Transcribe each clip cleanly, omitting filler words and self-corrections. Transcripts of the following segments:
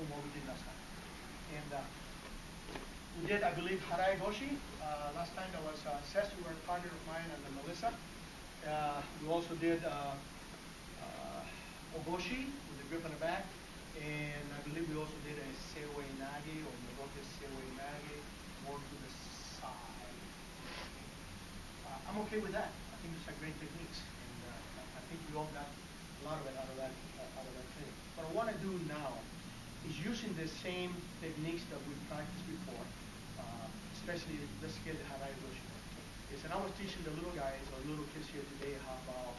from what we did last time. And we did, I believe, Harai Goshi. Last time that was Sensei, who were a partner of mine, and then Melissa. We also did Ogoshi with the grip on the back. And I believe we also did a Seoi Nage or Morote Seoi Nage, more to the side. I'm okay with that. I think these are great techniques. And I think we all got a lot of it out of that training. What I want to do now is using the same techniques that we practiced before, especially let's get the Harai Goshi. And I was teaching the little guys or little kids here today how about,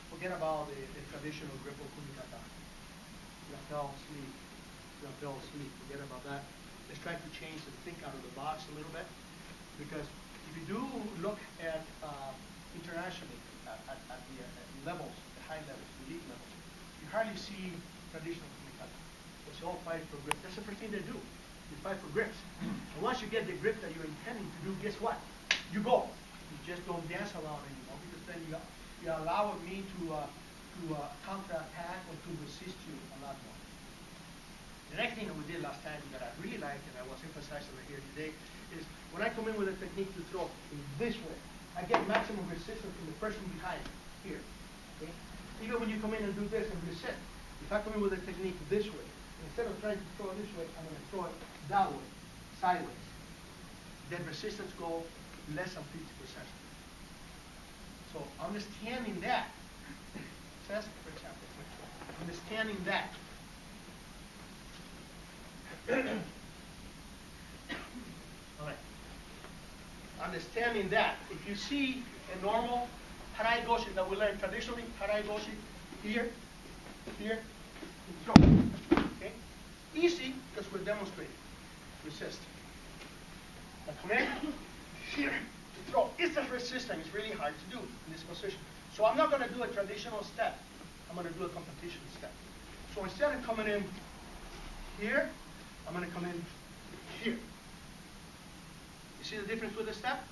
forget about the traditional grip of Kumi Kata. Lapel, sleeve, forget about that. Let's try to change and think out of the box a little bit. Because if you do look at internationally, at the levels, the high levels, the elite levels, you hardly see traditional Kumi Kata. It's all fight for grip. That's the first thing they do. You fight for grips. And once you get the grip that you're intending to do, guess what? You go. You just don't dance around anymore, because then you allow me to counterattack or to resist you a lot more. The next thing that we did last time that I really liked, and I was emphasizing right here today, is when I come in with a technique to throw in this way, I get maximum resistance from the person behind here. Okay? Even when you come in and do this and resist, if I come in with a technique this way, instead of trying to throw it this way, I'm going to throw it that way, sideways. Then resistance goes less than 50%. So understanding that, for example, understanding that. All right. Understanding that, if you see a normal Harai Goshi that we learned traditionally, Harai Goshi, here, and throw. Okay? Easy, because we're demonstrating. Resist. I come in, here, to throw. It's a resistance. It's really hard to do in this position. So I'm not going to do a traditional step. I'm going to do a competition step. So instead of coming in here, I'm going to come in here. You see the difference with the step?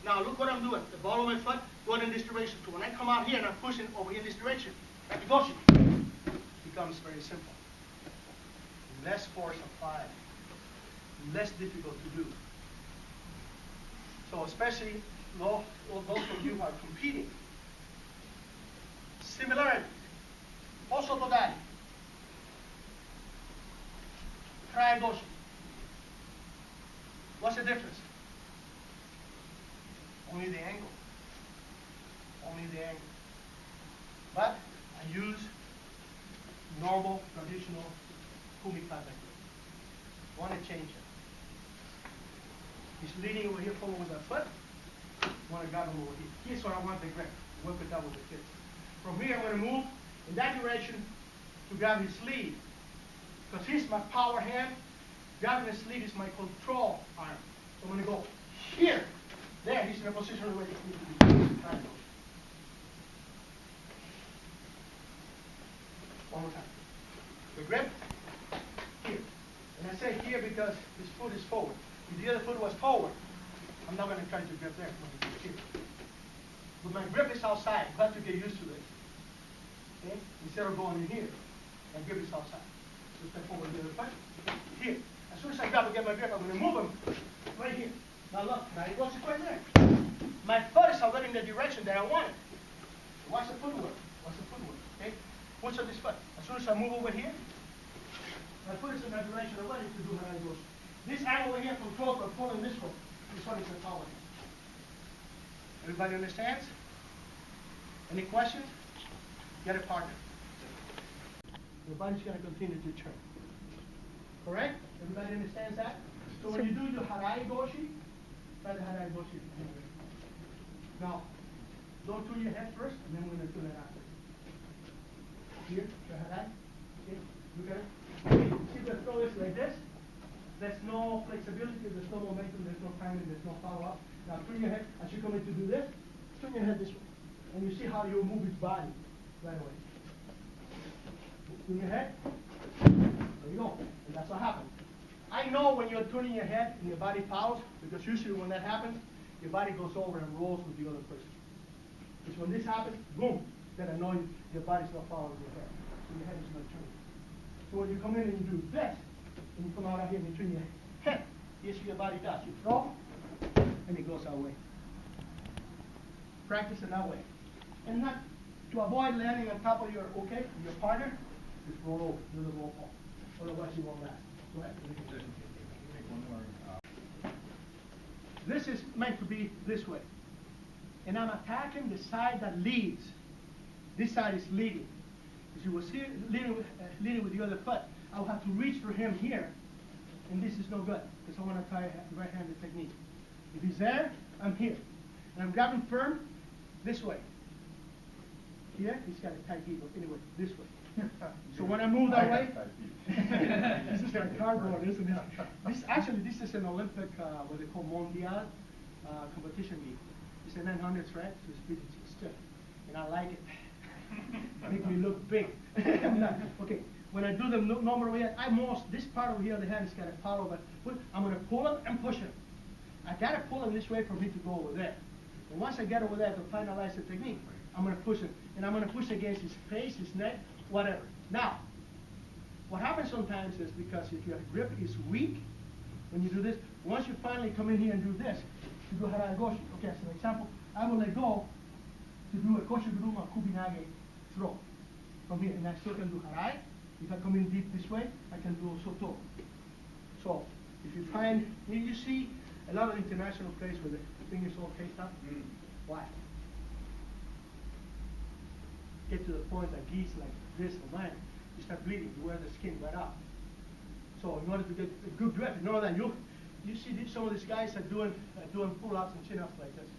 Now look what I'm doing. The ball of my foot going in this direction. So when I come out here and I'm pushing over in this direction, like Goshi, becomes very simple. Less force applied. Less difficult to do. So especially those of you who are competing. Similarity. Osoto Gari. Harai Goshi. What's the difference? Only the angle. Only the angle. But I use normal, traditional Kumi Kata. Want to change it. He's leading over here forward with that foot. Want to grab him over here. Here's where I want the grip. Work with that with the kids. From here, I'm going to move in that direction to grab his sleeve. Because here's my power hand. Grabbing his sleeve is my control arm. So I'm going to go here. There, he's in a position where he needs to be. One more time. The grip, here. And I say here because his foot is forward. If the other foot was forward, I'm not going to try to grip there. I'm going to grip here. But my grip is outside. You have to get used to this. Okay? Instead of going in here, my grip is outside. So step forward the other foot. Here. As soon as I grab and get my grip, I'm going to move him right here. Now look, now he goes right there. My foot is already in the direction that I want it. Watch the footwork. Watch the footwork. Okay? Push on this foot. As soon as I move over here, my foot is in that direction already to do Harai Goshi. This angle over here controls by pulling this one. This one is the power. Everybody understands? Any questions? Get a partner. Your body's going to continue to turn. Correct? Everybody understands that? So when you do your Harai Goshi, try the Harai Goshi. Now, don't turn your head first, and then we're going to turn it after. Here, the Harai. Okay, look at it. See the throw is like this. There's no flexibility, there's no momentum, there's no timing, there's no follow-up. Now turn your head, as you come in to do this, turn your head this way. And you see how you move his body right away. Turn your head. There you go. And that's what happens. I know when you're turning your head and your body fouls, because usually when that happens, your body goes over and rolls with the other person. Because when this happens, boom, then I know your body's not following your head. So your head is not turning. So when you come in and you do this, and you come out here in between your head, here's what your body does. You throw, and it goes that way. Practice it that way. And not to avoid landing on top of your partner, just roll over, do the roll fall. Otherwise you won't last. Go ahead. This is meant to be this way. And I'm attacking the side that leads. This side is leading. If you was here leading with the other foot, I'll have to reach for him here. And this is no good, because I want to try a right-handed technique. If he's there, I'm here. And I'm grabbing firm this way. Here, he's got a tight heel. Anyway, this way. So when I move that way, this is like cardboard, isn't it? This is an Olympic, what they call Mondial competition meet. It's a 900s, right? So it's pretty stiff. And I like it. Make me look big. Okay, when I do the normal way, this part over here of the hand is going to follow, but I'm going to pull him and push him. I got to pull him this way for me to go over there. And once I get over there to finalize the technique, I'm going to push him. And I'm going to push against his face, his neck, whatever. Now, what happens sometimes is because if your grip is weak, when you do this, once you finally come in here and do this, you do Harai Goshi. Okay, so for example, I will let go to do a Koshi Guruma Kubi Nage throw from here. And I still can do Harai. If I come in deep this way, I can do Osoto. So, if you find, you see a lot of international players where the fingers all cased up. Why? Get to the point that geese like this or mine, you start bleeding, you wear the skin right out. So in order to get a good grip, you know that you see some of these guys are doing pull-ups and chin-ups like this,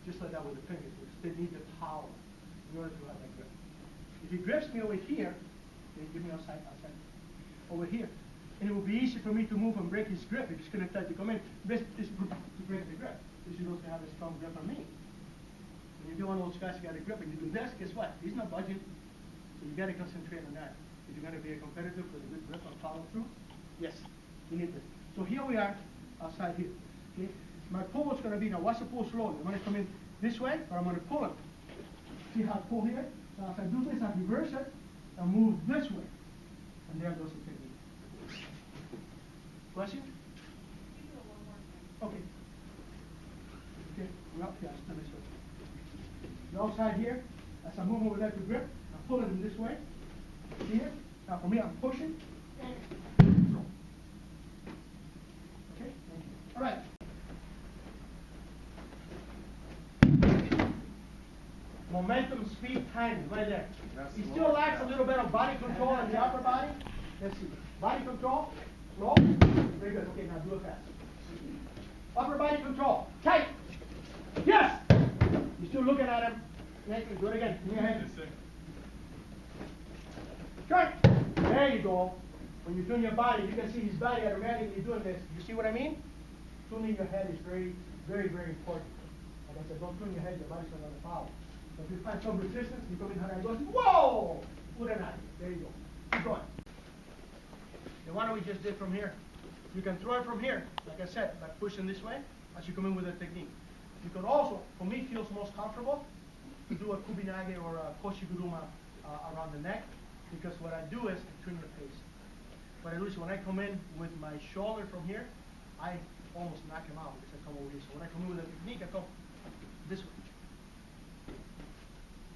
just like that with the fingers. They need the power in order to have that grip. If he grips me over here, then give me outside, over here, and it will be easy for me to move and break his grip. If he's going to try to come in, this is to break the grip. This is also to have a strong grip on me. When you get one of those guys who got a grip and you do this, guess what? He's not budging. So you got to concentrate on that. If you're going to be a competitor with a good grip and follow through, yes, you need this. So here we are, outside here. Okay? My pull is going to be, now what's the pull slowly? I'm going to come in this way, or I'm going to pull it. See how I pull here? So as I do this, I reverse it, and move this way. And there goes the technique. Question? Okay. Okay, we're up here. Let me show you. The outside here, as I move over there to grip, I'm pulling him this way. Here. Now for me, I'm pushing. And throw. Okay? Thank you. All right. Momentum, speed, timing, right there. He still lacks a little bit of body control in the upper body. Let's see. Body control, slow. Very good. Okay, now do it fast. Upper body control, tight. Yes! You're still looking at him. Do it again. Give me your hand. Try. There you go. When you're doing your body, you can see his body automatically doing this. You see what I mean? Tuning your head is very, very, very important. Like I said, don't tune your head, your body's not going to follow. So if you find some resistance, you come in Harai Goshi. Whoa! Put it out. There you go. Keep going. The one we just did from here. You can throw it from here, like I said, by pushing this way as you come in with the technique. You can also, for me, it feels most comfortable to do a Kubi Nage or a Koshi Guruma around the neck, because what I do is I trim the face. What I do is when I come in with my shoulder from here, I almost knock him out because I come over here. So when I come in with a technique, I come this way.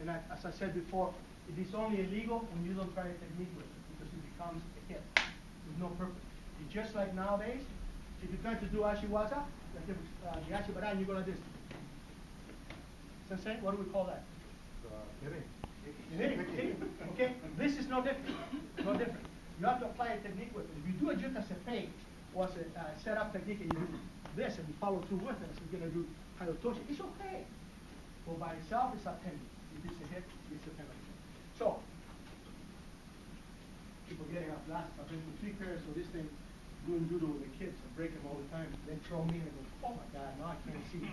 And as I said before, it is only illegal when you don't try a technique with it, because it becomes a hit. There's no purpose. It's just like nowadays, if you try to do Uchi-Waza, like the Uchi-Mata, you go like this. Sensei, what do we call that? Hitting. Okay? This is no different. No different. You have to apply a technique with it. If you do it just as a fake, or as a set-up technique, and you do this and you follow through with it, so you're going to do Otoshi, it's okay. But by itself, it's a penalty. If it's a hit, it's a penalty. So, people getting up last, I've been to 3 pairs of this thing, doing judo with the kids. I break them all the time. They throw me and I go, oh my God, now I can't see.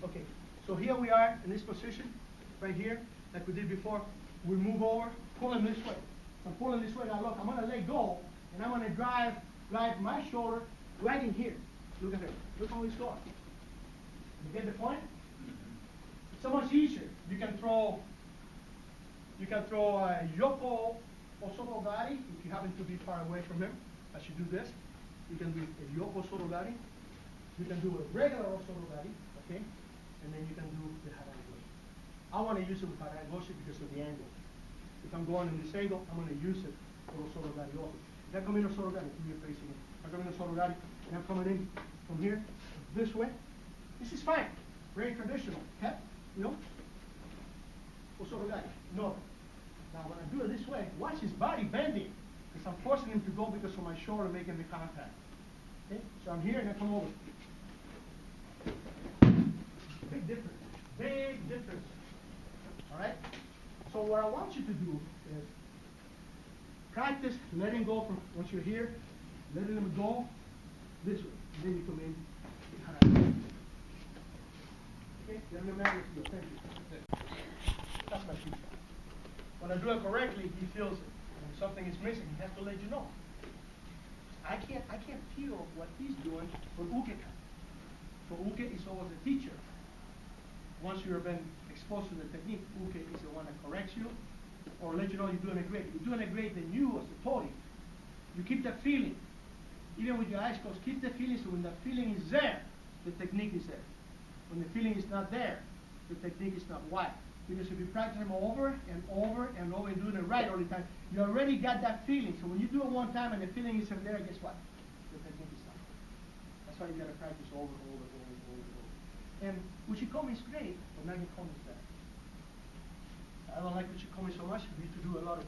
Okay, so here we are in this position, right here, like we did before. We move over, pulling this way. I'm pulling this way. Now look, I'm going to let go, and I'm going to drive my shoulder right in here. Look at it. Look how it's going. You get the point? It's so much easier. You can throw a yoko Osoto Gari, if you happen to be far away from him, as you do this, you can do a Yoko Osoto Gari. You can do a regular Osoto Gari, okay? And then you can do the Harai Goshi. I want to use it with Harai Goshi because of the angle. If I'm going in this angle, I'm going to use it for Osoto Gari also. If I come in Osoto Gari, you're facing it. If I come in Osoto Gari, and I'm coming in from here, this way, this is fine. Very traditional, okay? You know? Osoto Gari, no. Now when I do it this way, watch his body bending. Because I'm forcing him to go because of my shoulder making the contact. Okay? So I'm here and I come over. Big difference. Big difference. Alright? So what I want you to do is practice letting go from once you're here, letting him go this way. And then you come in. Okay? Then the man is good. Thank you. That's my teacher. When I do it correctly, he feels it. When something is missing, he has to let you know. I can't feel what he's doing for Uke. For Uke is always a teacher. Once you have been exposed to the technique, Uke is the one that corrects you or let you know you're doing it great. If you're doing it great, then you as the Tori, you keep that feeling. Even with your eyes closed, keep the feeling so when that feeling is there, the technique is there. When the feeling is not there, the technique is not wide. Because if you practice them over and over and over and doing it right all the time, you already got that feeling. So when you do it one time and the feeling isn't there, guess what? The technique is not. That's why you got to practice over and over and over and over and over. And Uchi-Komi is great, but Nage Komi is better. I don't like Uchi-Komi so much. We need to do a lot of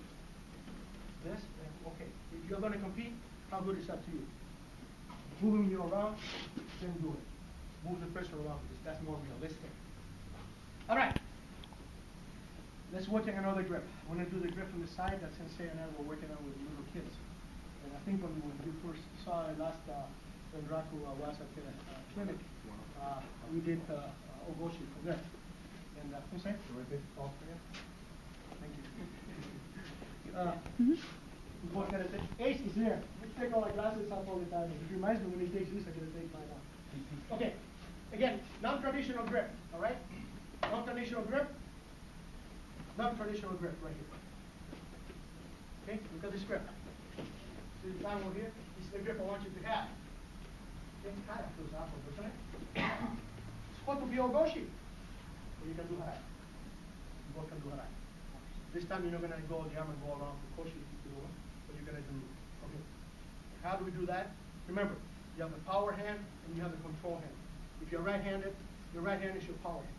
this. And okay, if you're going to compete, how good is that to you? Moving you around, then do it. Move the person around because that's more realistic. All right. Let's work on another grip. I'm going to do the grip from the side that Sensei and I were working on with little kids. And I think when you first saw it last Renraku Waza clinic, we did Ogoshi from there. And Sensei? Thank you. We both got to take. Ace is there. We take all our glasses off all the time. It reminds me when he takes this, I got to take mine off. Okay. Again, non-traditional grip. All right? Non-traditional grip. Non-traditional grip right here. Okay, look at this grip. See the down over here? This is the grip I want you to have. Okay, kind of feels awful, doesn't it? It's supposed to be Ogoshi. But you can do Harai. You both can do Harai. This time you're not going to go the arm and go around for Koshi, but you're going to do, okay. How do we do that? Remember, you have the power hand and you have the control hand. If you're right-handed, your right hand is your power hand.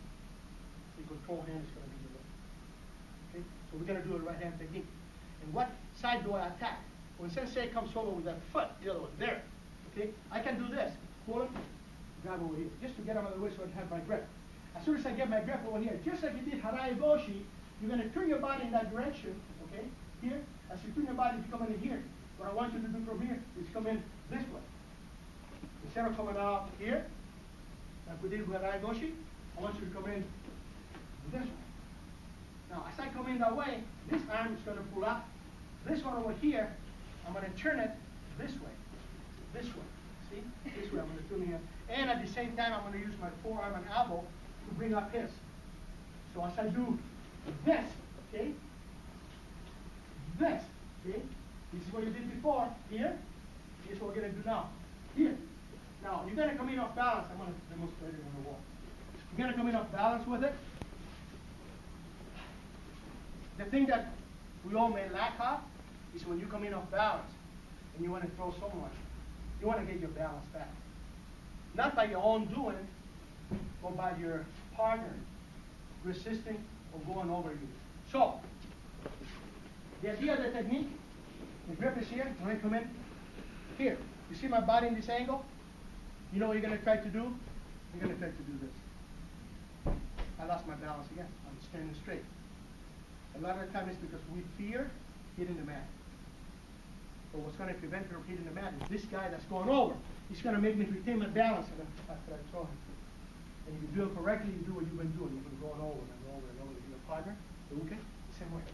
Your control hand is going to be your left. Okay? So we're going to do a right-hand technique. And what side do I attack? When Sensei comes over with that foot, the other one, there. Okay? I can do this. Pull it, grab over here. Just to get out of the way so I can have my grip. As soon as I get my grip over here, just like you did Harai Goshi, you're going to turn your body in that direction. Okay? Here. As you turn your body, you come in here. What I want you to do from here is come in this way. Instead of coming out here, like we did with Harai Goshi, I want you to come in this way. Now, as I come in that way, this arm is going to pull up. This one over here, I'm going to turn it this way. This way. See? This way, I'm going to turn it. And at the same time, I'm going to use my forearm and elbow to bring up his. So as I do this, okay? This, okay? This is what you did before. Here. Here's what we're going to do now. Here. Now, you're going to come in off balance. I'm going to demonstrate it on the wall. You're going to come in off balance with it. The thing that we all may lack of is when you come in off balance and you want to throw someone, you want to get your balance back. Not by your own doing, but by your partner resisting or going over you. So, the idea of the technique, the grip is here. When I come in, here. You see my body in this angle? You know what you're going to try to do? You're going to try to do this. I lost my balance again. I'm standing straight. A lot of the time it's because we fear hitting the mat. But what's going to prevent me from hitting the mat is this guy that's going over. He's going to make me retain my balance after I throw him. And if you do it correctly, you do what you've been doing. You've been going over and over and over with your partner. Okay? The same way.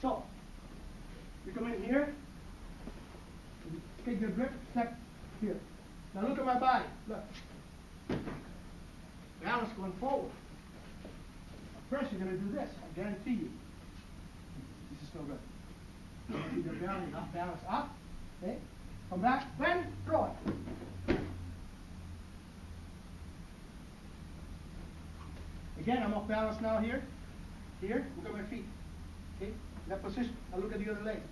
So, you come in here. You take your grip, step here. Now look at my body. Look. Balance going forward. First, you're going to do this. I guarantee you. This is no good. keep your belly up, balance up. Okay? Come back, bend, throw it. Again, I'm off balance now here. Here, look at my feet. Okay? That position. Now look at the other leg.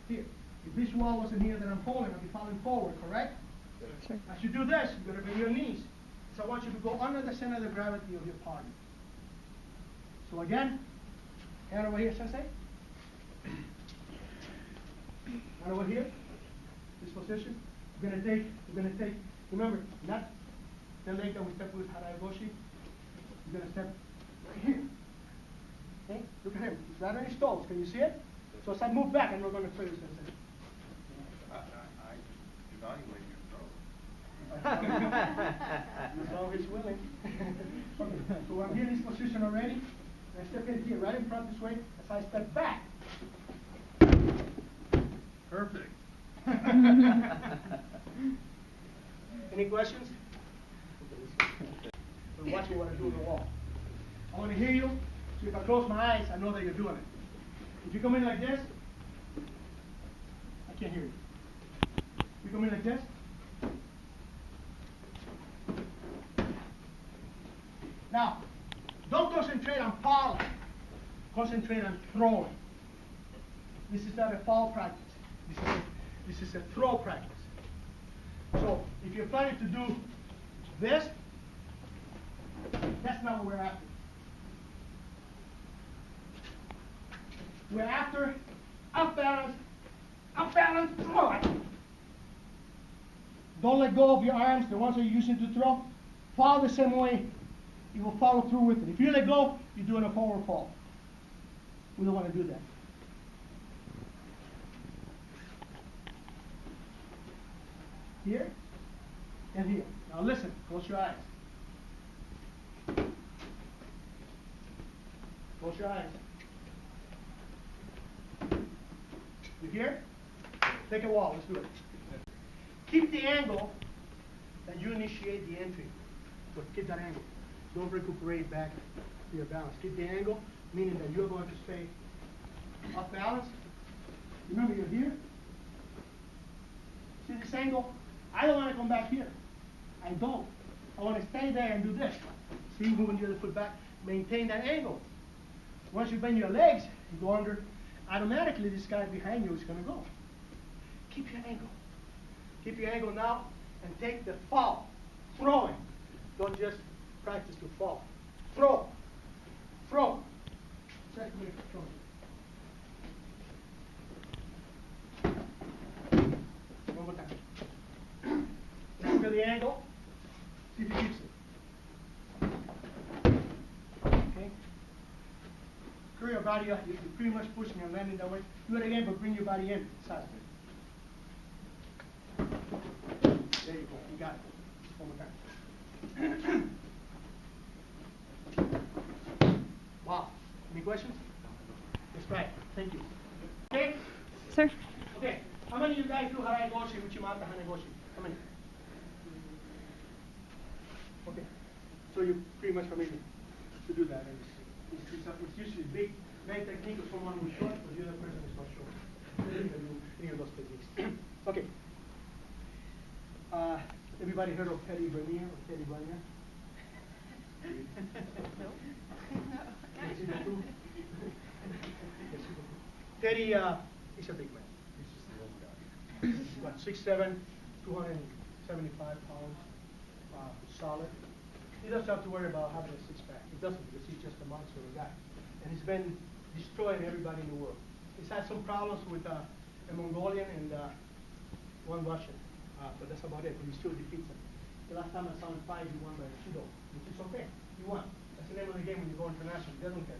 Here. If this wall wasn't here that I'm pulling, I'd be falling forward, correct? Sure. As you do this, you're going to bend your knees. So I want you to go under the center of the gravity of your partner. So again, hand over here, Sensei. Hand over here. This position. We're going to take, remember, not the leg that we step with Harai Goshi. You're going to step right here. Okay? Look at him. He's right on his toes. Can you see it? So as I move back, and we're going to play this, Sensei. I evaluate your throw. As long as he's willing. Okay. So I'm here in this position already. And I step in here, right in front this way, as I step back. Perfect. Any questions? We're watching what I do on the wall. I want to hear you, so if I close my eyes, I know that you're doing it. If you come in like this, I can't hear you. You come in like this. Now, don't concentrate on falling. Concentrate on throwing. This is not a fall practice. This is a throw practice. So, if you're planning to do this, that's not what we're after. We're after up balance, throw it. Don't let go of your arms, the ones that you're using to throw. Follow the same way. You will follow through with it. If you let go, you're doing a forward fall. We don't want to do that. Here and here. Now listen, close your eyes. Close your eyes. You hear? Take a wall, let's do it. Keep the angle that you initiate the entry. So keep that angle. Don't recuperate back to your balance. Keep the angle, meaning that you're going to stay off balance. Remember, you're here. See this angle? I don't want to come back here. I don't. I want to stay there and do this. See, moving the other foot back. Maintain that angle. Once you bend your legs, you go under. Automatically, this guy behind you is going to go. Keep your angle. Keep your angle now and take the fall. Throwing. Don't just practice to fall. Throw. Throw. Second minute throw. One more time. Look at the angle. See if he keeps it. Okay? Curl your body up. You're pretty much pushing and landing that way. Do it again, but bring your body in. Side. There you go. You got it. One more time. Wow. Any questions? That's right. Thank you. Okay? Sir? Okay. How many of you guys do Harai Goshi, Uchi-Mata, Harai Goshi? How many? Okay. So you're pretty much familiar to do that. And it's usually big technique of someone who's short, but the other person is not short. Any of those techniques. Okay. Everybody heard of Teddy Bernier or Teddy Bernier? No. Teddy, he's a big man. He's just a little guy. He's what, 6'7", 275 pounds, solid. He doesn't have to worry about having a six-pack. He doesn't, because he's just a monster of a guy. And he's been destroying everybody in the world. He's had some problems with a Mongolian and one Russian. But that's about it, but he still defeats him. The last time I saw him fight, he won by Judo, which is okay. He won. That's the name of the game when you go international. They don't care.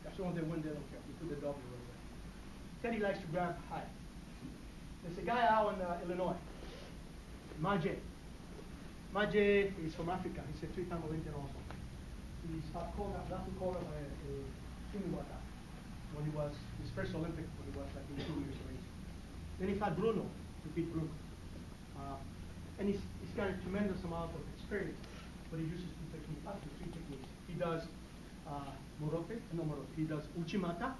As long as they win, they don't care. You put the W right there. Teddy likes to grab high. There's a guy out in Illinois, Nage. Nage is from Africa. He's a three-time Olympian also. He's last called by Uchi-Mata when he was his first Olympic, when he was like 2 years of age. Then he fought Bruno to beat Bruno. And he's got a tremendous amount of experience, but he uses three techniques. He does Morote, he does Uchi-Mata,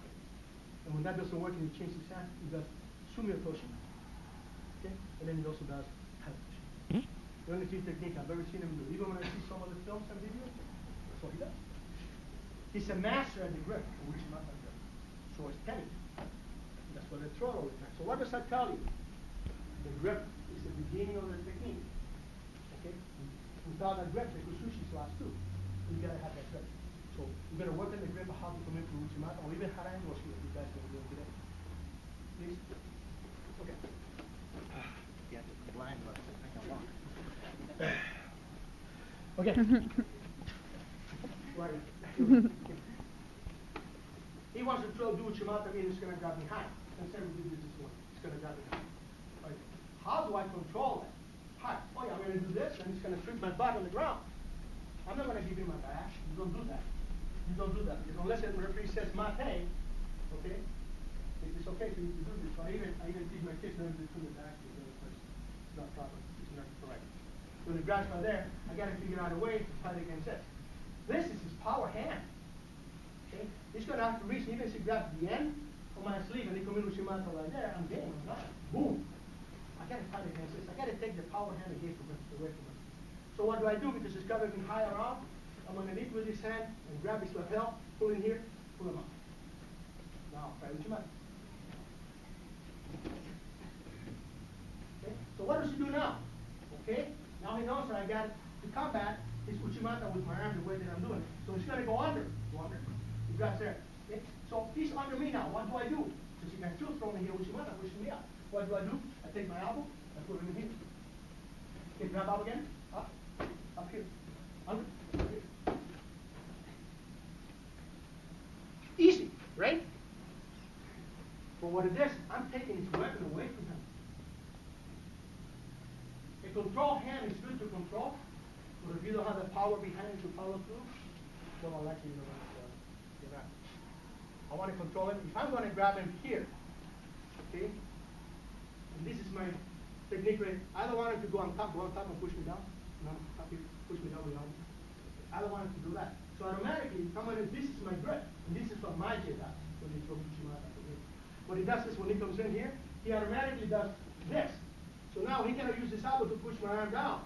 And when that doesn't work and he changes his hand, he does Sumi Otoshi. Okay? And then he also does Harai Goshi. The only three techniques I've ever seen him do. Even when I see some of the films and videos, that's what he does. He's a master at the grip, Uchi-Mata grip. So it's Tani. That's what they throw all the time. So what does that tell you? The grip is the beginning of the technique. Okay? Without that grip, the kusushi is lost too. You gotta have that grip. So you're gonna work on the grip of how to come into Uchi-Mata or even Harai Goshi if you guys can do it today. Please? Okay. Yeah, the blind, but I can walk. Okay. Right. He wants to throw Uchi-Mata in, he's going to grab me high. Sensei will do this one. He's going to grab me high. Right. How do I control it? High. Oh yeah, I'm going to do this, and he's going to trip my butt on the ground. I'm not going to give him my back. You don't do that. You don't do that. Because unless the referee says mate, okay, it's okay for you to do this. So I even teach my kids not to do the back because it's not proper. It's not correct. When the grab's not there, I got to figure out a way to fight against it. This is his power hand. Okay? He's going to have to reach, even if he grabs the end of my sleeve and he comes in Uchi-Mata right there, I'm game. I'm not. Boom. I got to fight against this. I got to take the power hand away from him. So what do I do? Because he's got me higher up, I'm going to lead with his hand and grab his lapel, pull in here, pull him up. Now, try Uchi-Mata. Okay? So what does he do now? Okay? Now he knows that I got to combat his Uchi-Mata with my arm the way that I'm doing it. So he's going to go under. Go under. He grabs there. Okay? So he's under me now. What do I do? Because he can still throw me here Uchi-Mata, pushing me up. What do? I take my elbow and put him in here. Okay, grab up again. Up. Up here. Under. Up here. Easy, right? But what it is, I'm taking his weapon away from him. A control hand is good to control, but if you don't have the power behind it to follow through, well, I'll let you know you're not. I want to control him. If I'm going to grab him here, okay, and this is my technique, right? I don't want him to go on top and push me down. No, up here, push me down behind. I don't want him to do that. So automatically, this is my grip, and this is what Nage does when he throws Uchi-Mata. What he does is when he comes in here, he automatically does this. So now he cannot use his elbow to push my arm down.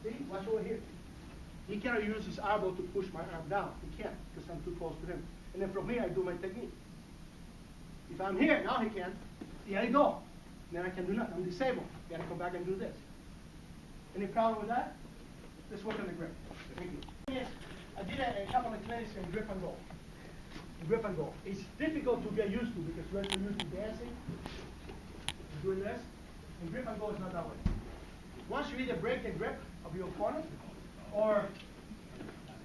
See? Watch over here. He cannot use his elbow to push my arm down. He can't because I'm too close to him. And then from here, I do my technique. If I'm here, now he can. Here I go. Then I can do nothing. I'm disabled. I got to come back and do this. Any problem with that? Let's work on the grip. Thank you. Yes, I did a couple of clinics in grip and go. Grip and go. It's difficult to get used to because we're too used to dancing, doing this. And grip and go is not that way. Once you either break the grip of your opponent or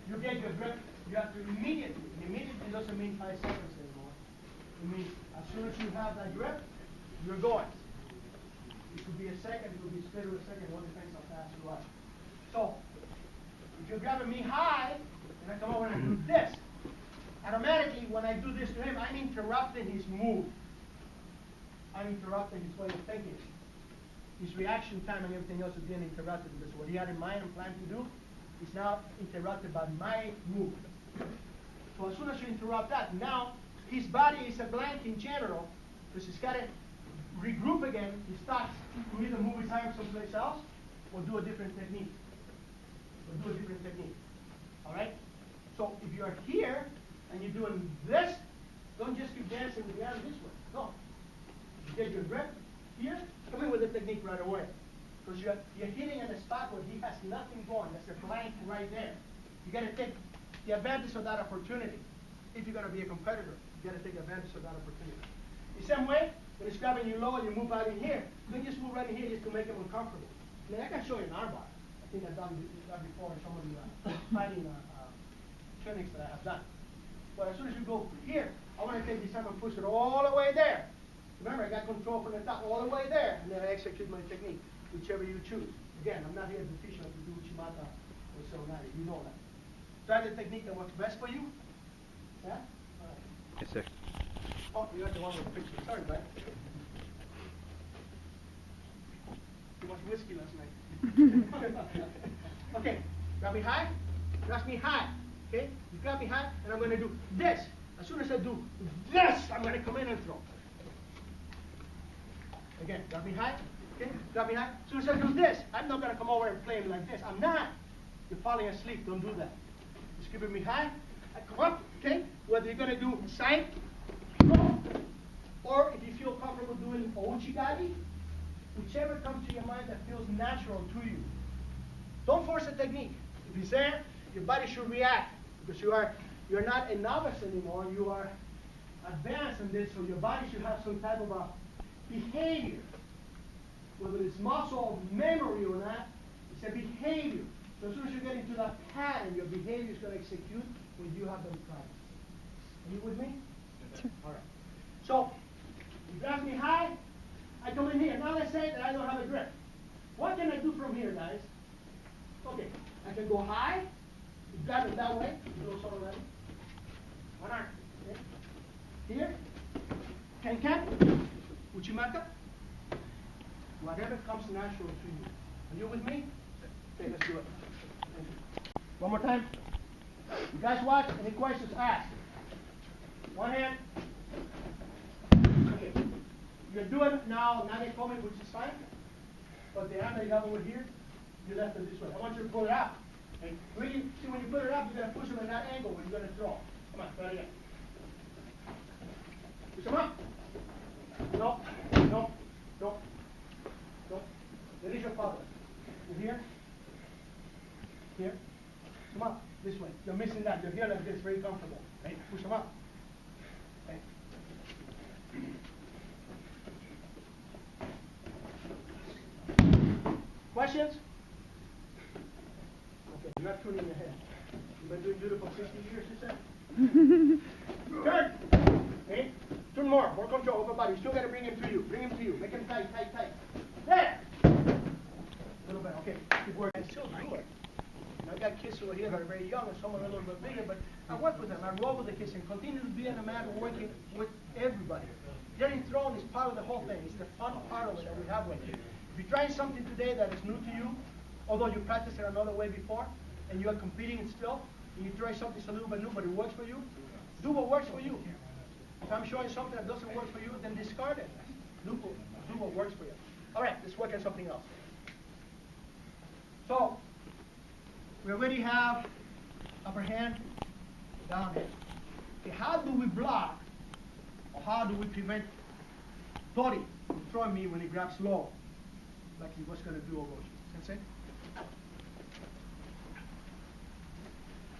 you get your grip, you have to immediately doesn't mean 5 seconds anymore. It means as soon as you have that grip, you're going. It could be a second, it could be split of a second, it all depends how fast you are. So, if you're grabbing me high, and I come over and I do this, automatically when I do this to him, I'm interrupting his move. I'm interrupting his way of thinking. His reaction time and everything else is being interrupted because what he had in mind and planned to do is now interrupted by my move. So as soon as you interrupt that, now his body is a blank in general because he's got to regroup again. He starts to either move his arm someplace else or do a different technique. All right? So if you are here and you're doing this, don't just keep dancing with the arm this way. No. You get your grip here, come in with the technique right away. Because you're hitting in a spot where he has nothing going. There's a blank right there. You got to take the advantage of that opportunity. If you're going to be a competitor, you got to take advantage of that opportunity. The same way, when he's grabbing you low and you move out in here, you can just move right in here just to make him uncomfortable. I mean, I can show you an armbar. I think I've done that before in some of the fighting clinics that I have done. But as soon as you go here, I want to take this arm and push it all the way there. Remember, I got control from the top all the way there, and then I execute my technique, whichever you choose. Again, I'm not here to teach you how to do Uchi-Mata or Seoi. You know that. Try the technique that works best for you. Yeah? All right. Yes, sir. Oh, you got the one with the picture. Sorry, bud. Too much whiskey last night. Okay, grab me high. Grab me high. Okay? You grab me high, and I'm going to do this. As soon as I do this, I'm going to come in and throw. Again, grab me high. Okay, grab me high. As soon as I do this, I'm not going to come over and play like this. I'm not. You're falling asleep. Don't do that. Just keep me high. I come up. Okay, whether you're going to do side throw, or if you feel comfortable doing Ochi Gari, whichever comes to your mind that feels natural to you. Don't force a technique. If it's there, your body should react because you're not a novice anymore. You are advanced in this, so your body should have some type of a behavior. Whether it's muscle memory or not, it's a behavior. So as soon as you get into that pattern, your behavior is going to execute when you have them practice. Are you with me? Sure. All right. So you grab me high. I come in here. Now let's say that I don't have a grip. What can I do from here, guys? Okay, I can go high, grab it that way, do Osoto Gari. One arm. Okay. Here, can, Uchi-Mata. Whatever comes natural to you. Are you with me? Okay, let's do it. One more time. You guys watch, any questions, ask. One hand. Okay. You're doing now Nage Komi, which is fine. But the hand that you have over here, you left it this way. I want you to pull it out. And really, see, when you put it up, you're going to push them in that angle when you're going to throw. Come on, try it again. Push them up. No, no, no, no. There is your father. You're here. Here. Come up. This way. You're missing that. You're here like this, very comfortable. Right? Push them up. Okay. Questions? Okay, you're not turning your head. You've been doing judo for 60 years, you said? Turn! Okay? Turn more control over body. You still got to bring him to you. Bring him to you. Make him tight, tight, tight. There! A little bit, okay. Keep working. I still do it. And I've got kids over here that are very young and some are a little bit bigger, but I work with them. I roll with the kids and continue to be in a man working with everybody. Getting thrown is part of the whole thing. It's the fun part of it that we have with you. If you're trying something today that is new to you, although you practiced it another way before, and you are competing it still, and you try something a little bit new, but it works for you, do what works for you. If I'm showing something that doesn't work for you, then discard it. Do what works for you. All right, let's work on something else. So, we already have upper hand, down hand. Okay, how do we block, or how do we prevent Tori from throwing me when he grabs low, like he was going to do Ogoshi? Sensei?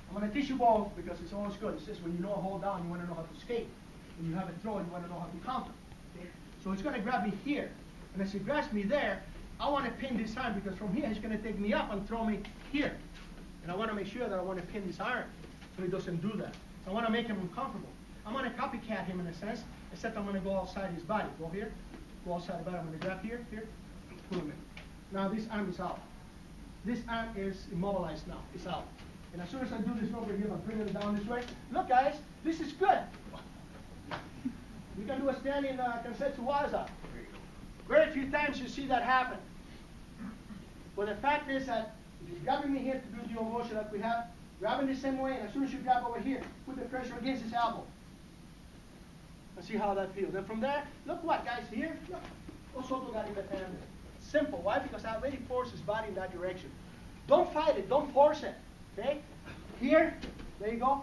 I'm going to teach you both because it's always good. It's just when you know a hold down, you want to know how to skate. When you have it throw, you want to know how to counter. Okay? So it's going to grab me here. And as he grabs me there, I want to pin this arm because from here he's going to take me up and throw me here. And I want to make sure that I want to pin this arm so he doesn't do that. I want to make him uncomfortable. I'm going to copycat him in a sense, except I'm going to go outside his body. Go here, go outside the body. I'm going to grab here, pull him in. Now this arm is out. This arm is immobilized now. It's out. And as soon as I do this over here, I'm bringing it down this way. Look, guys, this is good. You can do a standing Kensetsu-waza. Very few times you see that happen. But the fact is that if you're grabbing me here to do the motion that we have, grabbing the same way, and as soon as you grab over here, put the pressure against his elbow. And see how that feels. And from there, look what, guys, here, look. Osoto Gari left hand. Simple. Why? Because I already forced his body in that direction. Don't fight it. Don't force it. Okay? Here, there you go.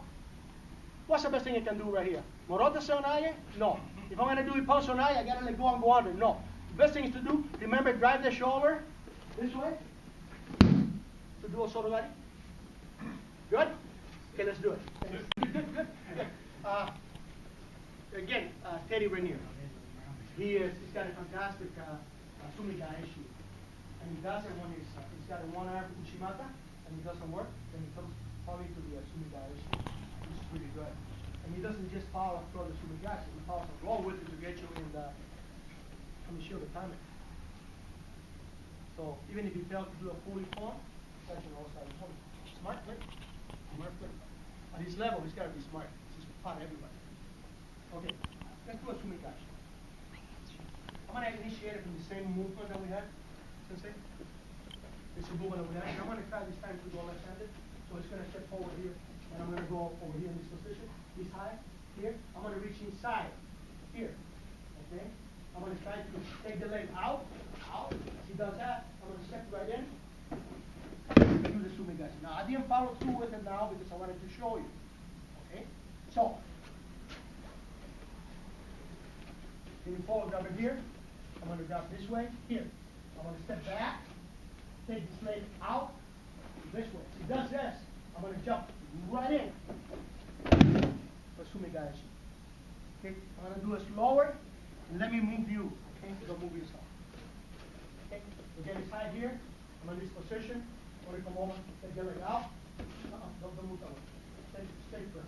What's the best thing I can do right here? Morote Seoi? No. If I'm going to do Ippon Sonai, I got to let go and go under. No. The best thing is to do, remember, drive the shoulder this way to do Osoto Gari. Good? Okay, let's do it. Good. Again, Teddy Rainier. He's got a fantastic Sumi Gaeshi. And he does it when he's got a one arm Uchi-Mata, and it doesn't work, then he comes probably to the Sumi Gaeshi, which is really good. And he doesn't just follow through the Sumi Gaeshi, he follows along with it to get you in the, let me show the timing. So even if he fails to do a fully form, that's an outside point. Smart play. Smart play. At his level, he's got to be smart. He's just part everybody. Okay, let's do a Sumi Gaeshi. I'm going to initiate it from the same movement that we had, Sensei. It's a movement that we had. And I'm going to try this time to go left-handed. So it's going to step forward here, and I'm going to go over here in this position. He's high, here. I'm going to reach inside, here. Okay? I'm going to try to take the leg out. As he does that, I'm going to step right in. Do the Sumi Gaeshi. Now, I didn't follow through with it now because I wanted to show you. Okay? So, can you follow, grab it here? I'm going to grab this way, here. I'm going to step back, take this leg out, this way. If he does this, I'm going to jump right in for Sumi Gaeshi. Okay? I'm going to do it slower, and let me move you. Okay? Don't move yourself. Okay? Again, his side here. I'm in this position. I'm going to come over, take the leg out. Don't move that way. Stay firm.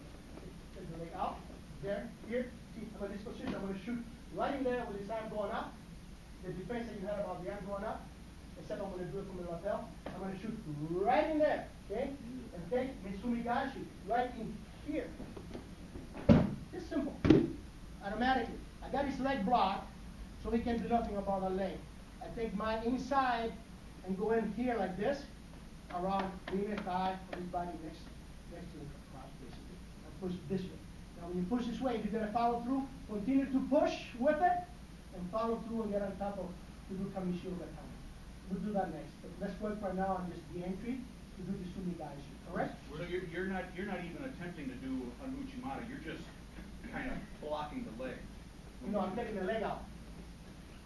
Take the leg out. There, here. See, I'm in this position. I'm going to shoot right in there with his arm going up. The defense that you had about the arm going up. Except I'm going to do it from the lapel. I'm going to shoot right in there. Okay? And take my Sumi Gaeshi right in here. It's simple. Automatically. I got his leg blocked, so he can do nothing about the leg. I take my inside and go in here like this, around the inner thigh of his body next to the cross, basically. I push this way. Now, when you push this way, you're going to follow through. Continue to push with it, and follow through and get on top of to do Kamishiyo Gatame. We'll do that next. But let's work right now on just the entry to do the Sumi Gaeshi. Correct? So you're not even attempting to do an Uchi-Mata. You're just kind of blocking the leg. No, I'm taking the leg out.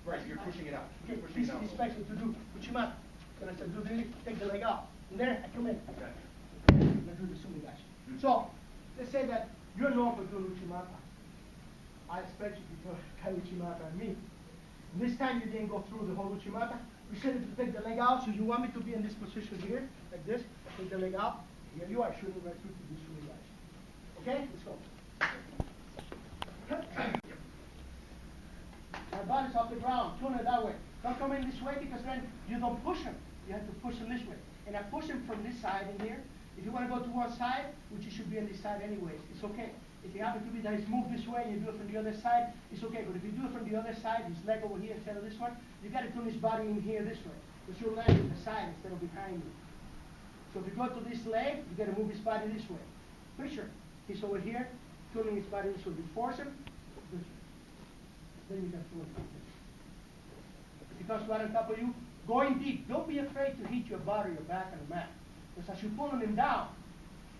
Right, you're pushing it out. Okay, You're pushing this it out. is special to do Uchi-Mata. Then I said, do this, take the leg out. And then I come in. Okay. I do the Sumi Gaeshi. So, let's say that you're known for doing Uchi-Mata. I expect you to do Uchi-Mata on me. And this time you didn't go through the whole Uchi-Mata. You said to take the leg out, so you want me to be in this position here, like this. Take the leg out. Here you are, shooting right through to the Sumi Gaeshi. Okay? Let's go. My body's off the ground. Turn it that way. Don't come in this way because then you don't push him. You have to push him this way. And I push him from this side in here. If you want to go to one side, which you should be on this side anyways, it's okay. If you happen to be that he's moved this way and you do it from the other side, it's okay. But if you do it from the other side, his leg over here instead of this one, you got to turn his body in here this way. Because you're landing on the side instead of behind you. So if you go to this leg, you got to move his body this way. Picture, he's over here, turning his body this way. You force him, this way. Then you can pull it like this. If he comes right on top of you, going deep. Don't be afraid to hit your body or your back on the mat. Because as you're pulling him down,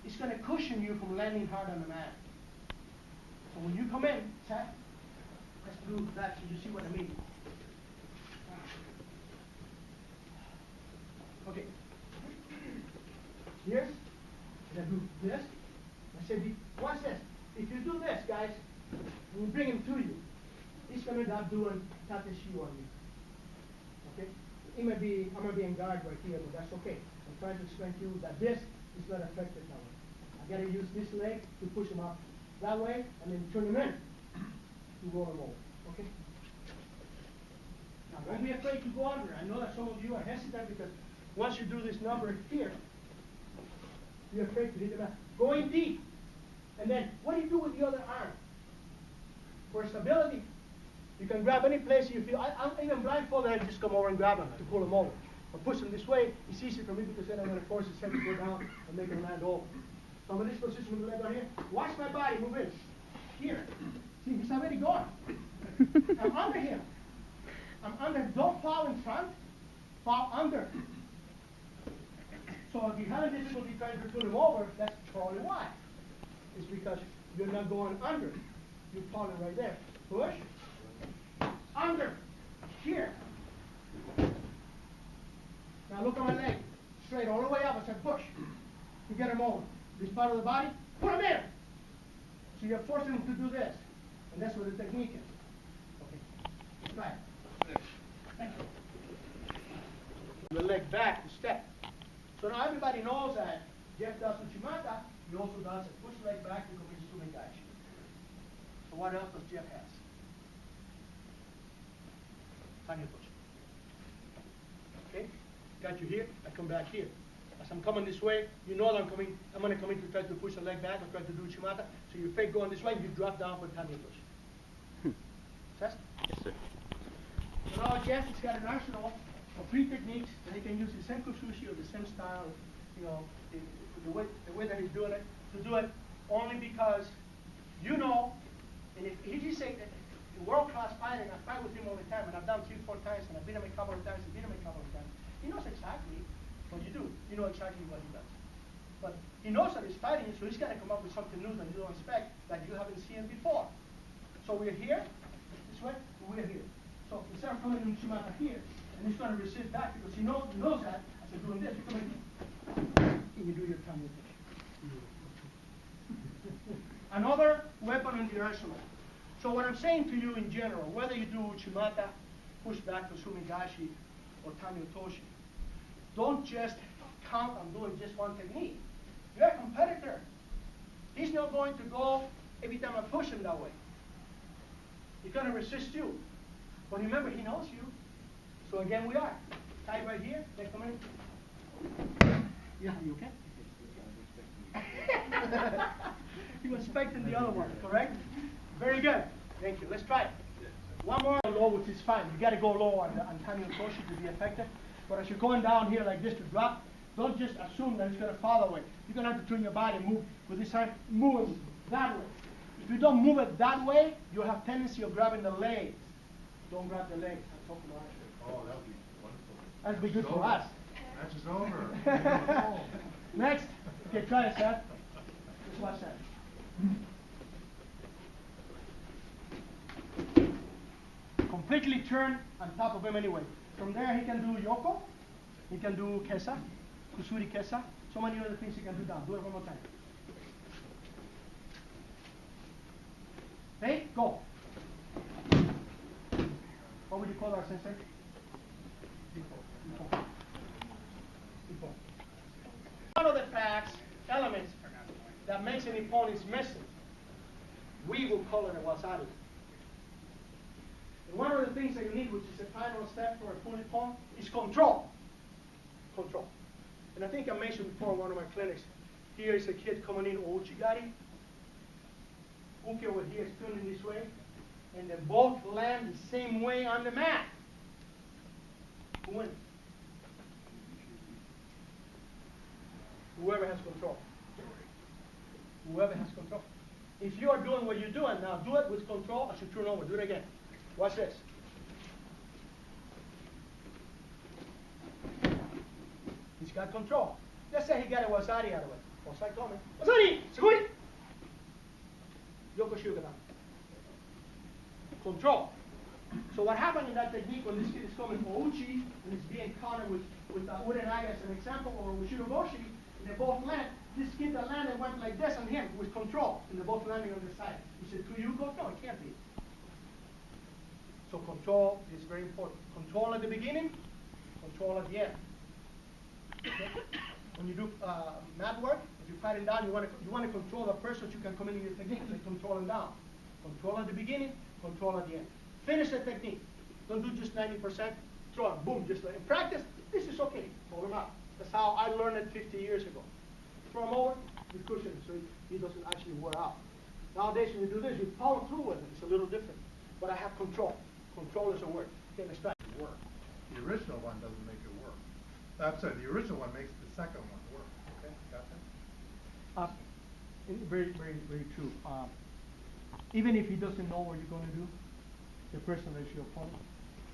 it's going to cushion you from landing hard on the mat. So when you come in, let's do that so you see what I mean. Okay. Here, and I do this. I say, watch this. If you do this, guys, and you bring him to you, he's going to end up doing tateshi on you. Okay? I might be in guard right here, but that's okay. I'm trying to explain to you that this is not affected that way. I got to use this leg to push him up that way, and then turn him in to roll him over. Okay? Now, don't be afraid to go under. I know that some of you are hesitant because once you do this number here, you're afraid to hit the mat. Going deep. And then, what do you do with the other arm? For stability, you can grab any place you feel. I'm even blindfolded, I just come over and grab him to pull him over. Or push him this way, it's easy for me because then I'm going to force his head to go down and make him land over. So I'm in this position with the leg right here. Watch my body move in. Here. See, he's already gone. I'm under him. I'm under. Don't fall in front. Fall under. So if you're having difficulty trying to pull him over, that's probably why. It's because you're not going under. You're falling right there. Push. Under. Here. Now look at my leg. Straight all the way up. I said push. To get him over. This part of the body, put him in. So you're forcing him to do this. And that's what the technique is. Okay. Try it. Thank you. The leg back to step. So now everybody knows that Jeff does Uchi-Mata. He also does a push leg back to go into Sumi Gaeshi. So what else does Jeff have? Tani push. Okay? Got you here, I come back here. As I'm coming this way, you know that I'm going to come in to try to push the leg back or try to do Uchi-Mata. So you fake going this way, you drop down for Tani push. Yes, sir. So now Jeff has got an arsenal of 3 techniques that he can use the same Kusushi or the same style, you know, the way that he's doing it, to do it only because you know And if he's a world-class fighter, and I fight with him all the time, and I've done 3-4 times, and I've beat him a couple of times, and beat him a couple of times, he knows exactly what you do. You know exactly what he does. But he knows that he's fighting you, so he's going to come up with something new that you don't expect, that you haven't seen before. So we're here, this way, we're here. So instead of coming in Uchi-Mata here, and he's going to resist back because he knows that, as I'm doing this, you come in here, and you do your Tani. Another weapon in the arsenal. So what I'm saying to you in general, whether you do Uchi-Mata, push back to Sumi Gaeshi, or Tani Otoshi, don't just count on doing just one technique. You're a competitor. He's not going to go every time I push him that way. He's going to resist you. But remember, he knows you. So again, we are. Tight right here. Then come in. Yeah, you okay? He was expecting the other one, correct? Very good. Thank you. Let's try it. One more low, which is fine. You got to go low on Tani Otoshi to be effective. But as you're going down here like this to drop, don't just assume that it's going to fall that way. You're going to have to turn your body, move with this side, move that way. If you don't move it that way, you'll have tendency of grabbing the legs. Don't grab the legs. I'm talking about it. Oh, that would be wonderful. That'd be good for us. Match is over. Next. Okay, try it, Seth. Just watch that. Completely turn on top of him anyway. From there, he can do yoko. He can do kesa, kusuri kesa. So many other things he can do down. Do it one more time. Hey, go. What would you call our sensei? One of the facts, elements that makes an opponent missing, we will call it a wasabi. And one of the things that you need, which is the final step for a full opponent, is control. Control. And I think I mentioned before in one of my clinics, here is a kid coming in, Osoto Gari. Uke over here is turning this way, and they both land the same way on the mat. Who wins? Whoever has control. Whoever has control. If you are doing what you're doing now, do it with control as you turn over. Do it again. Watch this. He's got control. Let's say he got a wasari out of it. Osaekomi. Wasari! Seoi! Yoko Shugata. Control. So what happened in that technique when this kid is coming for Uchi and is being countered with Urenage as an example, or with Judo Gym, and they both land, this kid that landed went like this on him with control, and they're both landing on the side. He said, "To you go?" No, it can't be. So control is very important. Control at the beginning, control at the end. Okay? When you do mat work, if you're fighting down, you want to control the person so you can come in your technique, like control him down. Control at the beginning, control at the end. Finish the technique. Don't do just 90%. Throw him, boom, just like in practice. This is okay. Hold him out. That's how I learned it 50 years ago. Throw him over, you cushion it so he doesn't actually wear out. Nowadays, when you do this, you follow through with it. It's a little different. But I have control. Control is a word. Okay, let's try. Work. The original one doesn't make it work. I'm sorry, the original one makes the second one work. Okay, got that? Very, very, very true. Even if he doesn't know what you're going to do, the person that is your opponent,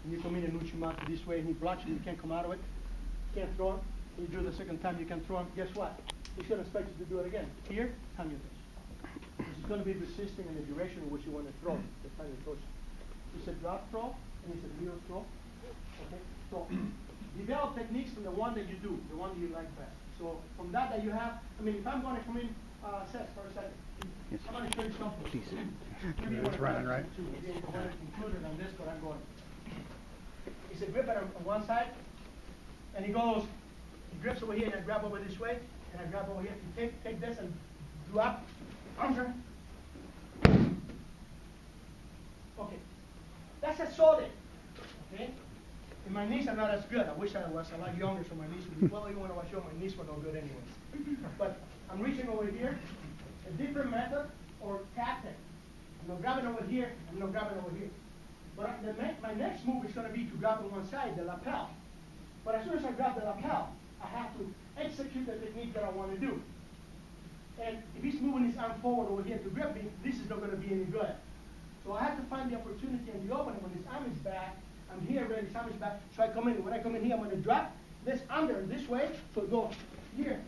and you come in and Uchi-Mata this way and he blocks you, you can't come out of it, you can't throw him. You do it the second time, you can throw him. Guess what? He's going to expect you to do it again. Here, Tani Otoshi. He's going to be resisting in the direction in which you want to throw the Tani Otoshi. It's a drop throw, and it's a real throw. Okay? So, develop techniques from the one that you do, the one that you like best. So, from that you have, I mean, if I'm going to come in, Seth, for a second. Yes. I'm going to show you something. Please. It's running, right? Included on this, but I'm going. It's a grip on one side, and he goes, he grips over here, and I grab over this way, and I grab over here. You take this and drop, arms turn. Okay. That's a solid. Okay? And my knees are not as good. I wish I was a lot younger so my knees would be, well, even when I was young, my knees were no good anyways. But I'm reaching over here, a different method or tactic. I'm not grabbing over here, I'm not grabbing over here. But my next move is going to be to grab on one side, the lapel. But as soon as I grab the lapel, I have to execute the technique that I want to do. And if he's moving his arm forward over here to grip me, this is not going to be any good. So I have to find the opportunity and the opening when his arm is back. I'm here ready, his arm is back. So I come in. When I come in here, I'm going to drop this under this way. So it goes here.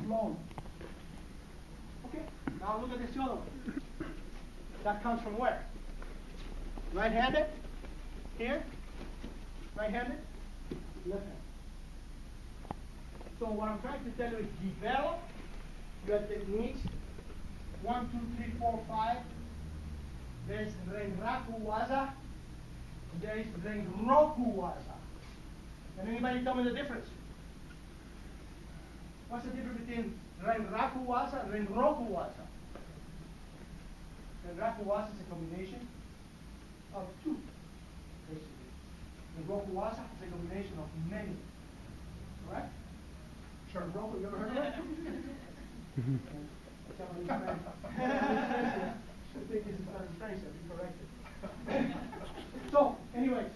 Long. Okay, now look at this other one. That comes from where? Right-handed, here, right-handed, left-handed. So what I'm trying to tell you is develop your techniques. 1, 2, 3, 4, 5. There's Renraku Waza. There is Renraku Waza. Can anybody tell me the difference? What's the difference between Renraku Waza and Renraku Waza? Renraku Waza is a combination of two, basically. Renraku Waza is a combination of many. Correct? Sure. Renraku, you ever heard of that? I think this is French, I'll be corrected. So, anyways,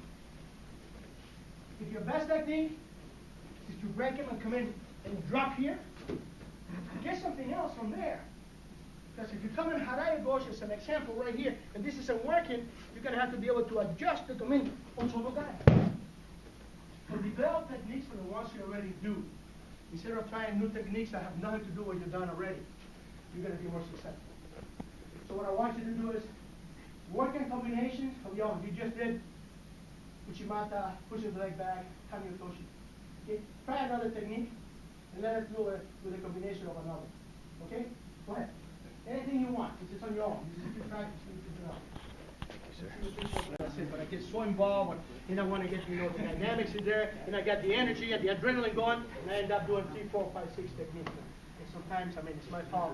if your best technique is to break him and come in and drop here, get something else from there. Because if you come in Harai Goshi as an example right here, and this isn't working, you're going to have to be able to adjust to come in Osoto Gari. So develop techniques for the ones you already do. Instead of trying new techniques that have nothing to do with what you've done already, you're going to be more successful. So what I want you to do is work in combinations of your own. You just did Uchi-Mata, push the leg back, Tani Otoshi. Okay? Try another technique and let us do it with a combination of another. Okay? Go ahead. Anything you want. It's just on your own. You just keep practicing. That's it. But I get so involved, and I want to get, the dynamics in there, and I got the energy and the adrenaline going, and I end up doing 3, 4, 5, 6 techniques. And sometimes, it's my fault.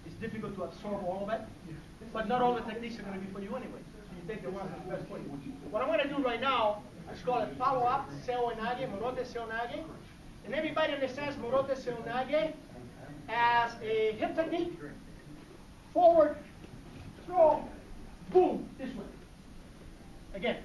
It's difficult to absorb all of it, but not all the techniques are going to be for you anyway. So you take the ones that's best for you. What I'm going to do right now, I call it follow-up, Seoi Nage, Morote, Seoi Nage. And everybody understands Morote, Seoi Nage as a hip technique. Forward, throw, boom, this way. Again,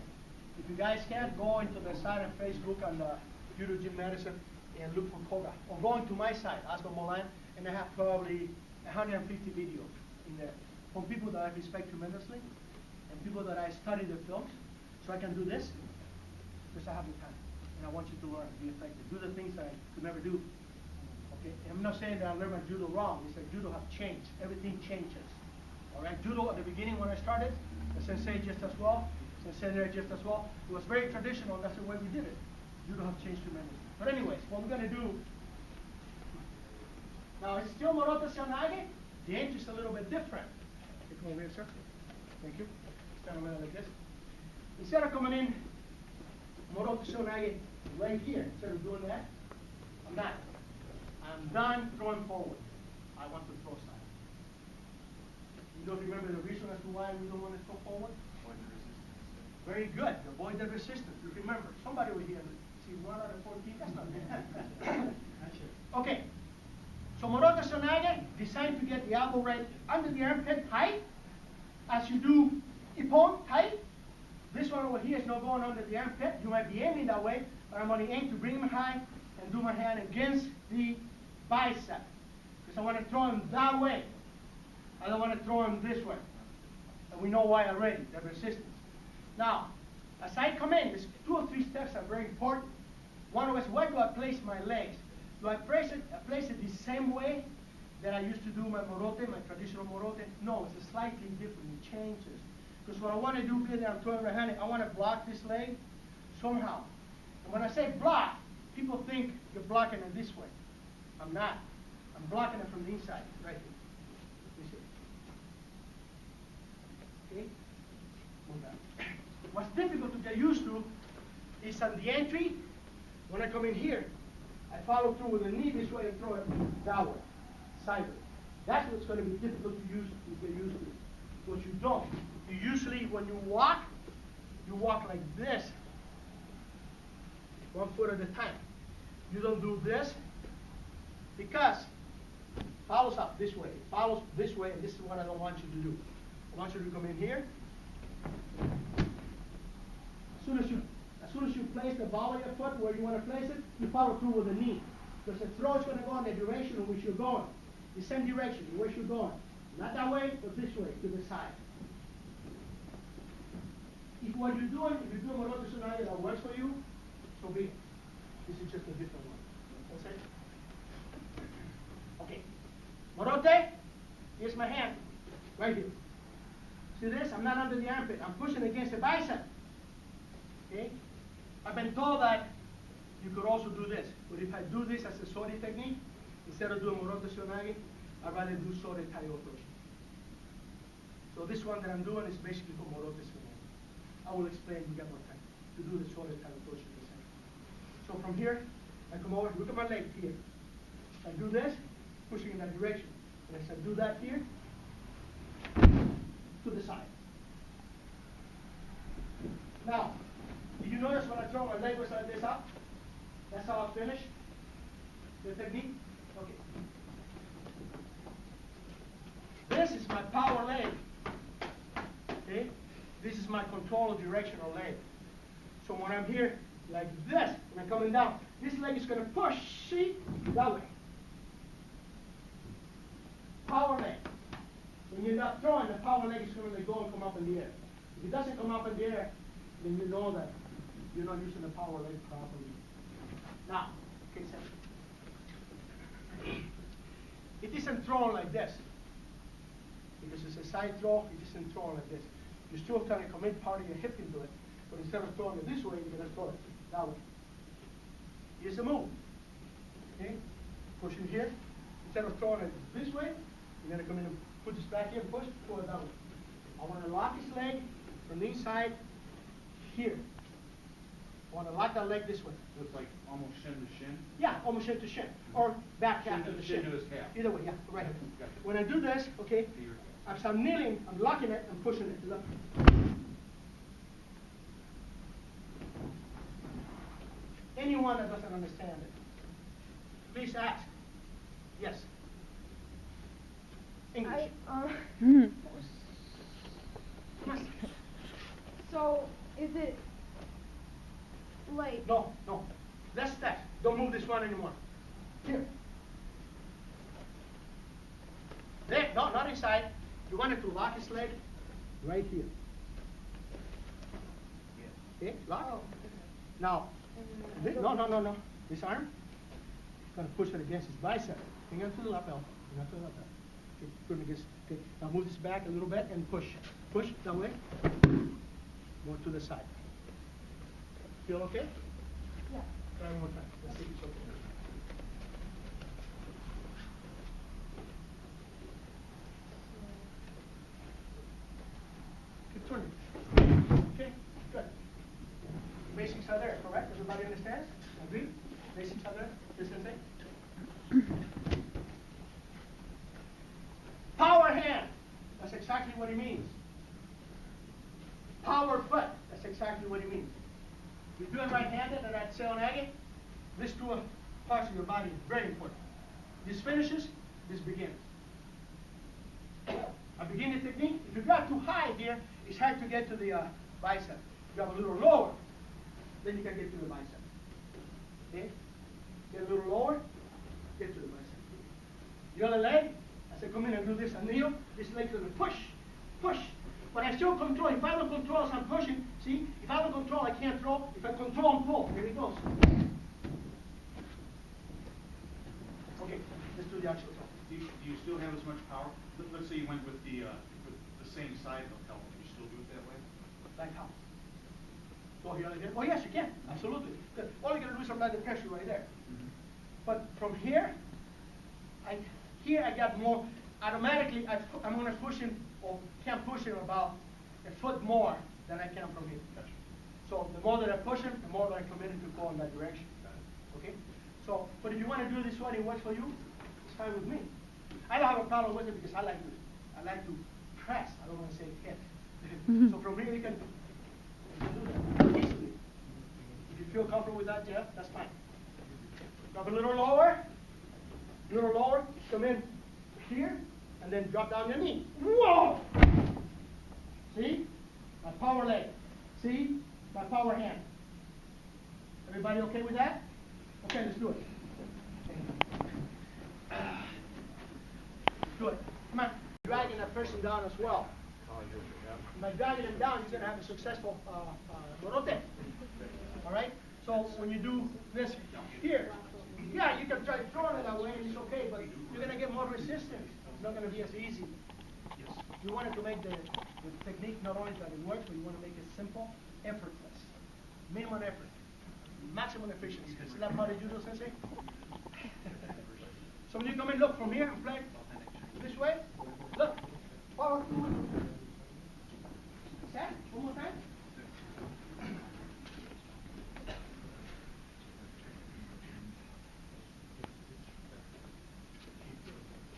if you guys can't, go into the site on Facebook on the Judo Gym Madison and look for Koga. Or go into my site, Osmil Millan, and I have probably 150 videos in there from people that I respect tremendously and people that I study their films. So I can do this because I have the time. And I want you to learn, be effective. Do the things that I could never do. Okay? And I'm not saying that I learned my judo wrong. It's that judo has changed. Everything changes. All right? Judo at the beginning when I started, the sensei just as well, sensei there just as well. It was very traditional. That's the way we did it. Judo has changed tremendously. But anyways, what we're going to do now, it's still Morote Seoi Nage. The entry is a little bit different. Okay, come over here, sir. Thank you. Stand a minute like this. Instead of coming in Morote Seoi Nage right here, instead of doing that, I'm not. I'm done throwing forward. I want to throw side. You don't remember the reason as to why we don't want to throw forward? Avoid the resistance. Very good. Avoid the resistance. You remember. Somebody over here. See, 1 out of 14. That's not bad. Okay. So Morote Seoi Nage, designed to get the elbow right under the armpit tight. As you do Ippon tight. This one over here is not going under the armpit. You might be aiming that way, but I'm going to aim to bring him high and do my hand against the bicep. Because I want to throw him that way. I don't want to throw him this way. And we know why already, the resistance. Now, as I come in, there's 2 or 3 steps are very important. One was, where do I place my legs? Do I place it the same way that I used to do my Morote, my traditional Morote? No, it's slightly different. It changes. Because what I want to do here, that I'm throwing right-handed, I want to block this leg somehow. And when I say block, people think you're blocking it this way. I'm not. I'm blocking it from the inside, right here. You see? Okay? Move that. What's difficult to get used to is on the entry, when I come in here, I follow through with the knee this way and throw it that way, sideways. That's what's going to be difficult to get used to. Because you don't. You usually, when you walk like this, 1 foot at a time. You don't do this because it follows up this way. It follows this way, and this is what I don't want you to do. I want you to come in here. As soon as you place the ball of your foot where you want to place it, you follow through with the knee. Because the throw is going to go in the direction in which you're going. The same direction in which you're going. Not that way, but this way, to the side. If what you're doing, if you're doing Morote Tsunade that works for you, so be it. This is just a different one. That's it. Okay. Morote, here's my hand, right here. See this? I'm not under the armpit. I'm pushing against the bicep. Okay? I've been told that you could also do this. But if I do this as a Sori technique, instead of doing Morote Tsunade, I'd rather do Sori Tai Otoshi. So this one that I'm doing is basically for Morote Tsunade. I will explain when we get more time to do the Sori Tai Otoshi in a second. So from here, I come over, look at my leg here. I do this, pushing in that direction. And as I do that here, to the side. Now, did you notice when I throw my leg like this up? That's how I finish the technique. Okay. This is my power leg. Okay? This is my control directional leg. So when I'm here like this, and I'm coming down, this leg is going to push, see, that way. Power leg. When you're not throwing, the power leg is going to go and come up in the air. If it doesn't come up in the air, then you know that you're not using the power leg properly. Now, okay, it isn't thrown like this. Because it's a side throw, it isn't thrown like this. You're still trying to commit part of your hip into it, but instead of throwing it this way, you're going to throw it that way. Here's the move. Okay? Pushing here. Instead of throwing it this way, you're going to come in and put this back here and push, pull it down. I want to lock his leg from the inside here. I want to lock that leg this way. Looks like almost shin to shin? Yeah, almost shin to shin. Or back half to the shin. Shin to his calf. Either way, yeah, right. Gotcha. When I do this, okay, as I'm kneeling, I'm locking it and pushing it. Look. Anyone that doesn't understand it, please ask. Yes. English. So, is it like... No. Let's step. Don't move this one anymore. Here. There. No, not inside. You want it to lock his leg right here. Okay, lock. Oh. Now, no. This arm, going to push it against his bicep. Finger to the lapel. Finger to the lapel. Okay, put it against. Okay, now move this back a little bit and push. Push that way. Go to the side. Feel okay? Yeah. Try one more time. Let's see if it's okay. Keep turning. Okay, good. Basics are there, correct? Everybody understands? Agree? Basics are there? Yes, Sensei? Power hand. That's exactly what he means. Power foot. That's exactly what he means. You're doing right-handed and that Seoi Nage, these two parts of your body is very important. This finishes, this begins. A beginning technique, if you got too high here, it's hard to get to the bicep. If you have a little lower, then you can get to the bicep. Okay? Get a little lower, get to the bicep. The other leg, as I come in and do this and kneel, this leg's going to push. But I still control. If I don't control as I'm pushing, see? If I don't control, I can't throw. If I control and pull, here it goes. Okay, let's do the actual throw. Do you still have as much power? Let's say you went with the same side lapel. Can you still do it that way? Like how? So here again? Oh yes, you can. Absolutely. All you gotta do is apply the pressure right there. Mm-hmm. But from here, I got more. Automatically, I'm gonna push him, or can push him about a foot more than I can from here. Gotcha. So the more that I push him, the more that I'm committed to go in that direction. Okay? So, but if you want to do this one, it works for you, it's fine with me. I don't have a problem with it because I like to press. I don't want to say hit. So from here you can do that easily. If you feel comfortable with that, Jeff, that's fine. Drop a little lower, come in here, and then drop down your knee. Whoa! See? My power leg. See? My power hand. Everybody okay with that? Okay, let's do it. Good. Come on. Drag person down as well. By dragging them down, you're going to have a successful Morote. All right? So when you do this here, yeah, you can try throwing it that way, and it's okay, but you're going to get more resistance. It's not going to be as easy. You wanted to make the technique not only that it works, but you want to make it simple, effortless. Minimum effort, maximum efficiency. Is that part of judo, Sensei? So when you come and look from here and play this way, look, forward. Set, one more time.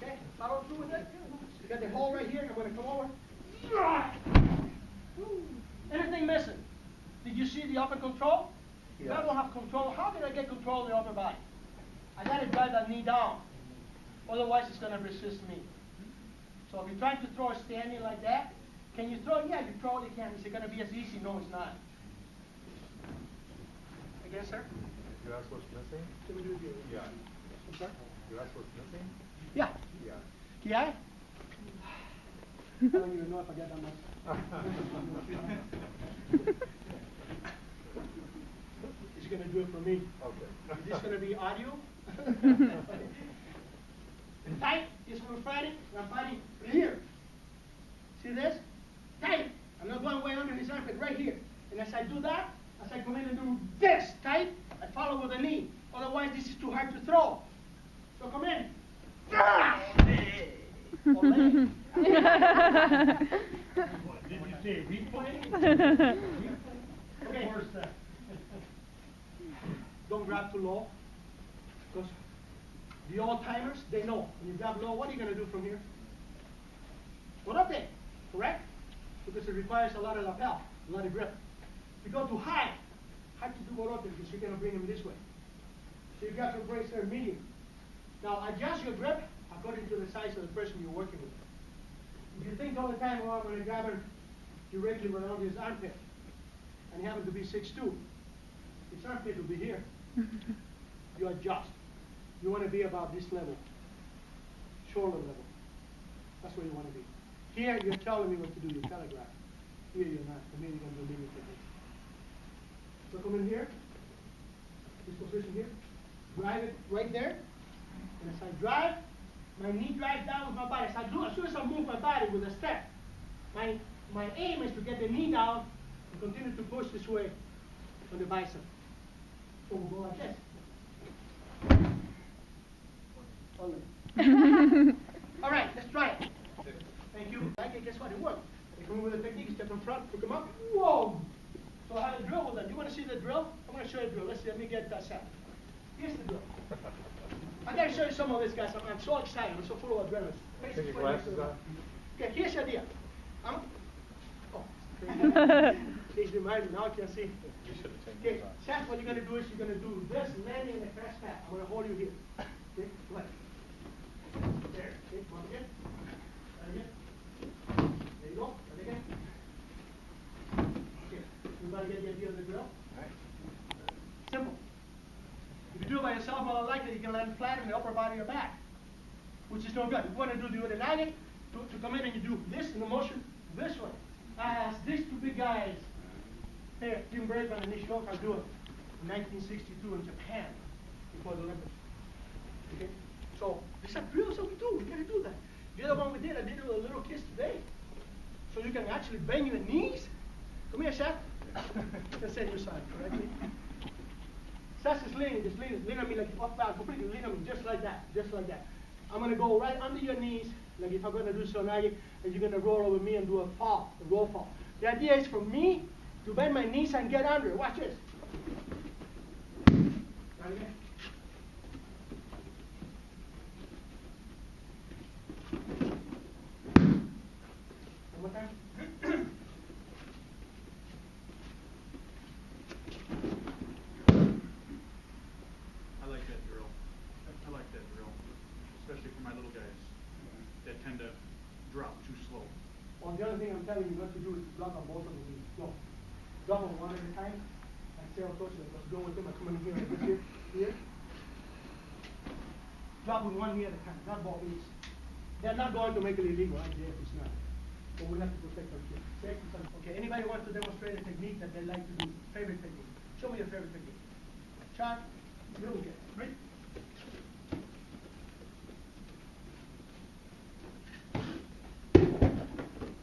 Okay, follow through with it. You got the hole right here, and I'm going to come over. Anything missing? Did you see the upper control? If I don't have control, how did I get control of the upper body? I got to drive that knee down. Otherwise, it's going to resist me. So if you're trying to throw standing like that, can you throw? Yeah, you probably can. Is it going to be as easy? No, it's not. Again, sir? You asked what's missing? Can we do it again? Yeah. I'm sorry? You asked what's missing? Yeah. Yeah. Yeah? I don't even know if I got that much. He's going to do it for me. Okay. Is this going to be audio? Tight is when we're fighting. I'm fighting here. See this? Tight. I'm not going way under his armpit, right here. And as I do that, as I come in and do this, tight, I follow with the knee. Otherwise, this is too hard to throw. So come in. Did you say replay? Okay. Don't grab too low. Because the old timers, they know. When you grab low, what are you going to do from here? Morote, correct? Because it requires a lot of lapel, a lot of grip. If you go too high, hard to do Morote because you're going to bring them this way. So you got your brace there medium. Now adjust your grip according to the size of the person you're working with. If you think all the time, well, I'm going to grab him directly around his armpit, and he happens to be 6'2", his armpit will be here. You adjust. You want to be about this level, shoulder level. That's where you want to be. Here, you're telling me what to do. You're telegraphing. Here, you're not. For me, you're going to do linear technique. So come in here, this position here, drive it right there, and as I drive, my knee drives down with my body. As soon as I move my body with a step, my aim is to get the knee down and continue to push this way on the bicep. So we'll go like this. All right, let's try it. Thank you. Okay, guess what? It worked. They come in with a technique, step in front, pick them up. Whoa! So how to drill with that? You want to see the drill? I'm going to show you the drill. Let's see. Let me get that set. Here's the drill. I got to show you some of this, guys. I'm so excited. I'm so full of adrenaline. Take your glasses off. Okay, here's the idea. Please remind me. Now I can see. Okay, Seth, what you're going to do is you're going to do this, landing in the crash pad. I'm going to hold you here. Okay, go ahead. There. Okay, come on again. Right again. There you go. Right again. Okay, everybody get the idea of the drill? All right. Simple. If you do it by yourself, more than likely you can land flat in the upper body or back, which is no good. You want to do the Nage to come in and you do this in the motion this way. As these two big guys, here, Jim Brakeman and Nishioka do it in 1962 in Japan before the Olympics. Okay? So these are drills that we do. We got to do that. The other one we did, I did it with a little kids today. So you can actually bend your knees. Come here, Seth. Let's say your side, correctly. Seth is leaning, just lean on me like up down, completely lean on me, just like that, just like that. I'm going to go right under your knees, like if I'm going to do Sonagi, and you're going to roll over me and do a fall, a roll fall. The idea is for me to bend my knees and get under. Watch this. Right again. One more time. I like that drill. I like that drill, especially for my little guys that tend to drop too slow. Well, the other thing I'm telling you not to do is block on both of the knees. No. Drop on one at a time. And say Otoshi, let's go with him. I come in here like this here. Here. Drop with one knee at a time, not both knees. They're not going to make it illegal. I guess it's not. But we have to protect our kids. Okay, anybody want to demonstrate a technique that they like to do? Favorite technique? Show me your favorite technique. Chart, little kid, right?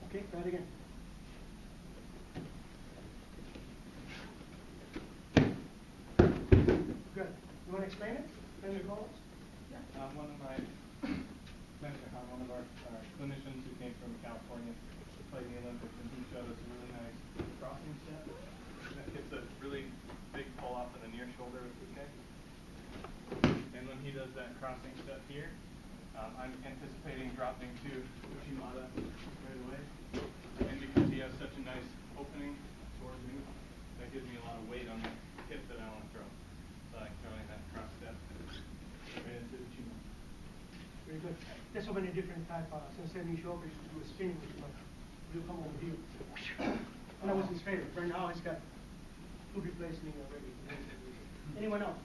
Okay, try it again. Good. You want to explain it? Explain your goals? Yeah. One of our clinicians who came from California played in the Olympics, and he showed us a really nice crossing step that gets a really big pull off of the near shoulder with the kick. And when he does that crossing step here, I'm anticipating dropping to Uchi-Mata right away. And because he has such a nice opening towards me, that gives me a lot of weight on the hip that I want to throw. So I like throwing that cross step right into Uchi-Mata. Very good. There's so many different types of Sensei Nishoka used to do a spinning with him. He'll come over here. And that was his favorite. Right now he's got Kubi placing already. Anyone else?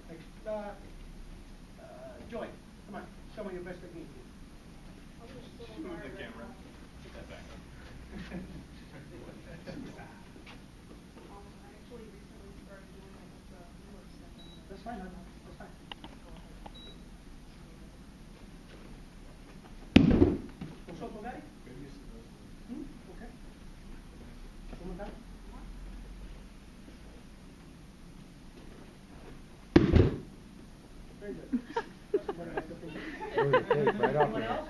Joy, come on. Show me your best technique. Move the camera. Get that back up. I actually recently started doing it with the footwork stuff. That's fine, that's fine. Osoto Gari? Okay. One more time. Very good. Right off Anyone the else?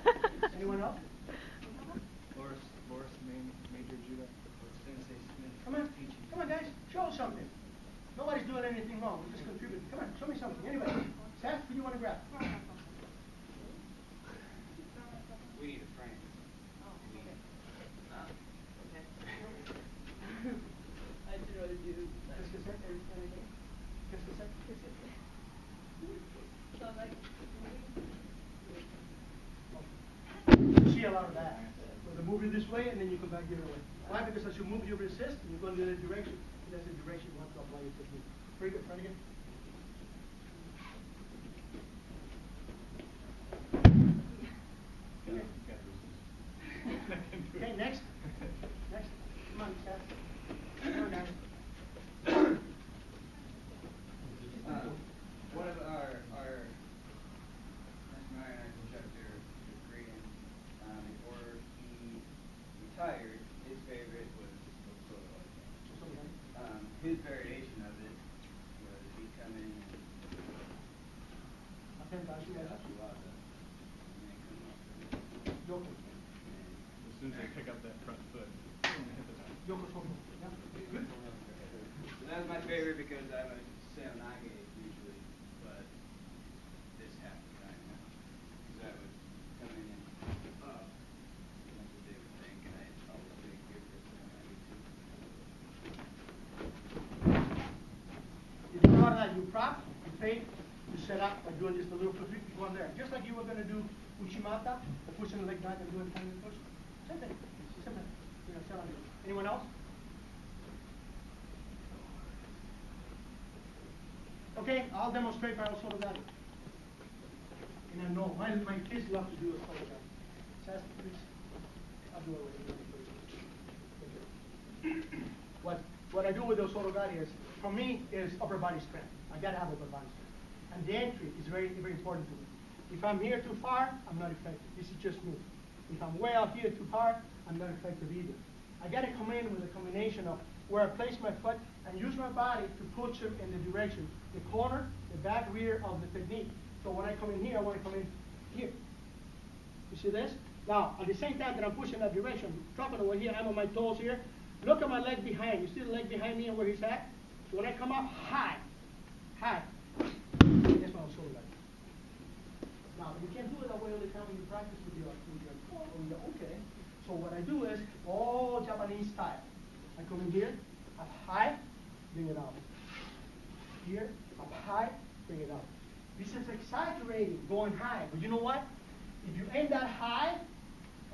Anyone else? Loris, Major Judo. Sensei Smith. Come on, guys, show us something. Nobody's doing anything wrong. We're just contributing. Come on, show me something. Anyway, Seth, who do you want to grab? We need a frame. I should rather do Just a sec. Just a sec. So I'm like, You see a lot of that. So they move you this way, and then you come back the other way. Why? Because as you move, you resist, and you go in the other direction. That's the direction you want to apply your technique. Very good. Try it again. Okay, next. Next. Come on, Seth. Come on, guys. One of our Untitled Chapter Korean, before he retired, his favorite was Osoto. His variation of it was he'd come in and Uchi-Waza, and then come up Yoko. As soon as I pick up that front foot, I'm going to hit the top. Yoko Soto. Yeah. Good. So that was my favorite because I'm a Seoi Nage usually, but this half the time now. Because I would come in and up. That's a big thing, and I always big here for Seoi Nage too. You do a lot of that. You prop, you fake, you set up by doing just a little flip, you go on there. Just like you were going to do Uchi-Mata, or pushing the leg back and doing Tani push. Same thing. Same thing. You know, set on it. Anyone else? Okay, I'll demonstrate my Osoto Gari. And I know my kids love to do Osoto Gari. Says, please, I'll do it with you. What I do with the Osoto Gari is, for me, is upper body strength. I gotta have upper body strength. And the entry is very, very important to me. If I'm here too far, I'm not effective. This is just me. If I'm way out here too far, I'm not effective either. I gotta come in with a combination of where I place my foot and use my body to push him in the direction, the corner, the back rear of the technique. So when I come in here, I want to come in here. You see this? Now, at the same time that I'm pushing that direction, dropping over here, I'm on my toes here. Look at my leg behind. You see the leg behind me and where he's at? So when I come up high, high, that's what I'm showing like. Now, you can't do it that way all the time when you practice with your okay. So what I do is all Japanese style. I come in here, up high, bring it out. Here, up high, bring it out. This is exaggerating, going high. But you know what? If you aim that high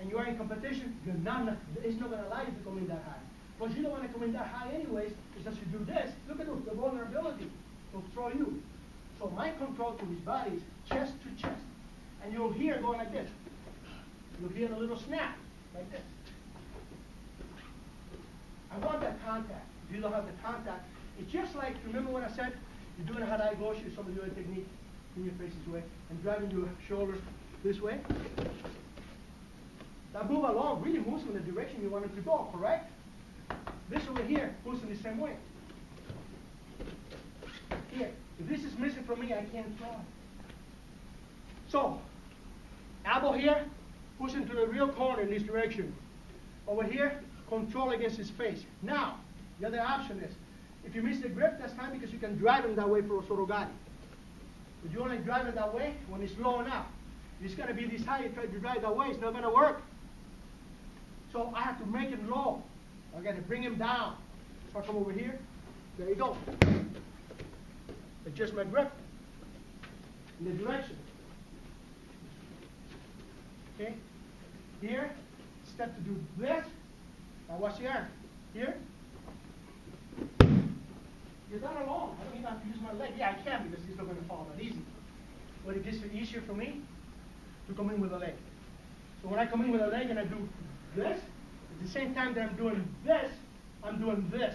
and you are in competition, it's not going to allow you to come in that high. But you don't want to come in that high anyways, because you do this. Look at the vulnerability to throw you. So my control to his body is chest to chest. And you'll hear going like this. you'll hear a little snap, like this. I want that contact. If you don't have the contact, it's just like, remember when I said, you're doing a Harai Goshi or some of the other technique, in your face this way, and driving your shoulders this way? That move along really moves in the direction you want it to go, correct? This over here moves in the same way. Here, if this is missing from me, I can't throw it. So, elbow here, push into the real corner in this direction. Over here, control against his face. Now, the other option is, if you miss the grip, that's fine because you can drive him that way for Osoto Gari. If you only drive it that way, when it's low enough, it's going to be this high, you try to drive that way, it's not going to work. So I have to make him low. I got to bring him down. So I come over here, there you go. Adjust my grip in the direction. Okay? Here, step to do this. Now watch the arm. Here. You're not alone. I don't even have to use my leg. Yeah, I can because it's not going to fall that easy. But it gets easier for me to come in with a leg. So when I come in with a leg and I do this, at the same time that I'm doing this, I'm doing this.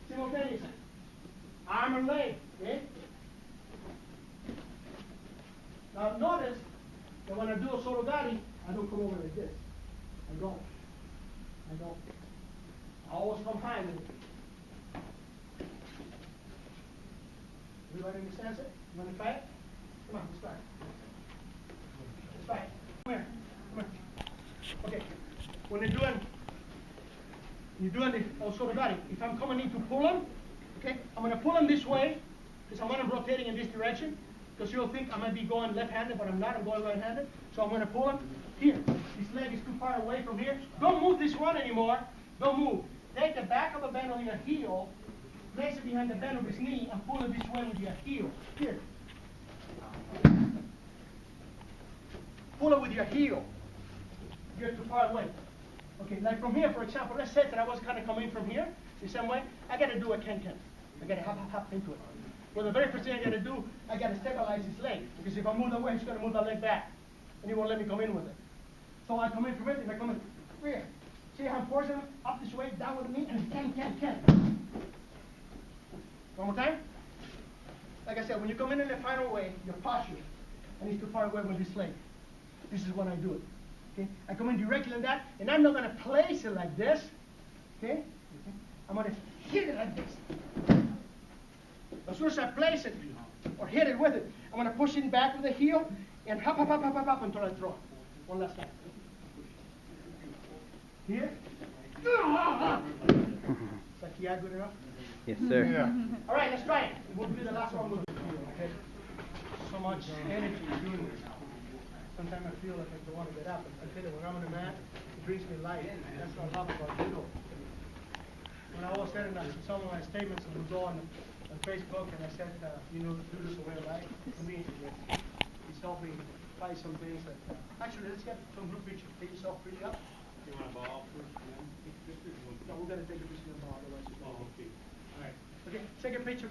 Simultaneously. Arm and leg. Okay? Now notice that when I do Osoto Gari, I don't come over like this. I don't. I always come high with it. Everybody understands it? You want to try it? Come on, let's try it. Let's try it. Come here. Okay. When you're doing the Osoto Gari, if I'm coming in to pull him, okay, I'm going to pull him this way because I want him rotating in this direction. Because you'll think I might be going left-handed, but I'm not. I'm going right-handed. So I'm going to pull him here. This leg is too far away from here. Don't move this one anymore. Don't move. Take the back of the bend on your heel, place it behind the bend of his knee, and pull it this way with your heel. Here. Pull it with your heel. You're too far away. Okay, like from here, for example, let's say that I was kind of coming from here, the same way. I got to do a ken-ken. I got to hop into it. Well, the very first thing I got to do, I got to stabilize his leg. Because if I move that way, he's going to move that leg back. And he won't let me come in with it. So I come in from it, and I come in here. See how I'm forcing him up this way, down with me, and ken. One more time. Like I said, when you come in the final way, your posture, and he's too far away with this leg. This is when I do it. Okay? I come in directly like that, and I'm not going to place it like this. Okay? I'm going to hit it like this. As soon as I place it, or hit it with it, I'm going to push it back with the heel, and hop until I throw it. One last time. Here. Is that key good enough? Yes, sir. Yeah. All right, let's try it. We'll do the last one. Okay. So much energy doing this. Sometimes I feel like I don't want to get up. I tell you, when I'm on the mat, it brings me life. That's what I love about judo. When I was saying some of my statements would go on Facebook, and I said, judo's a way of life. For me, it's helped me find some things that. Actually, let's get some group pictures. Take yourself pretty up. You want a ball first? No, we're going to take a picture of the ball, otherwise it's all. Okay. All right. Okay, take a picture.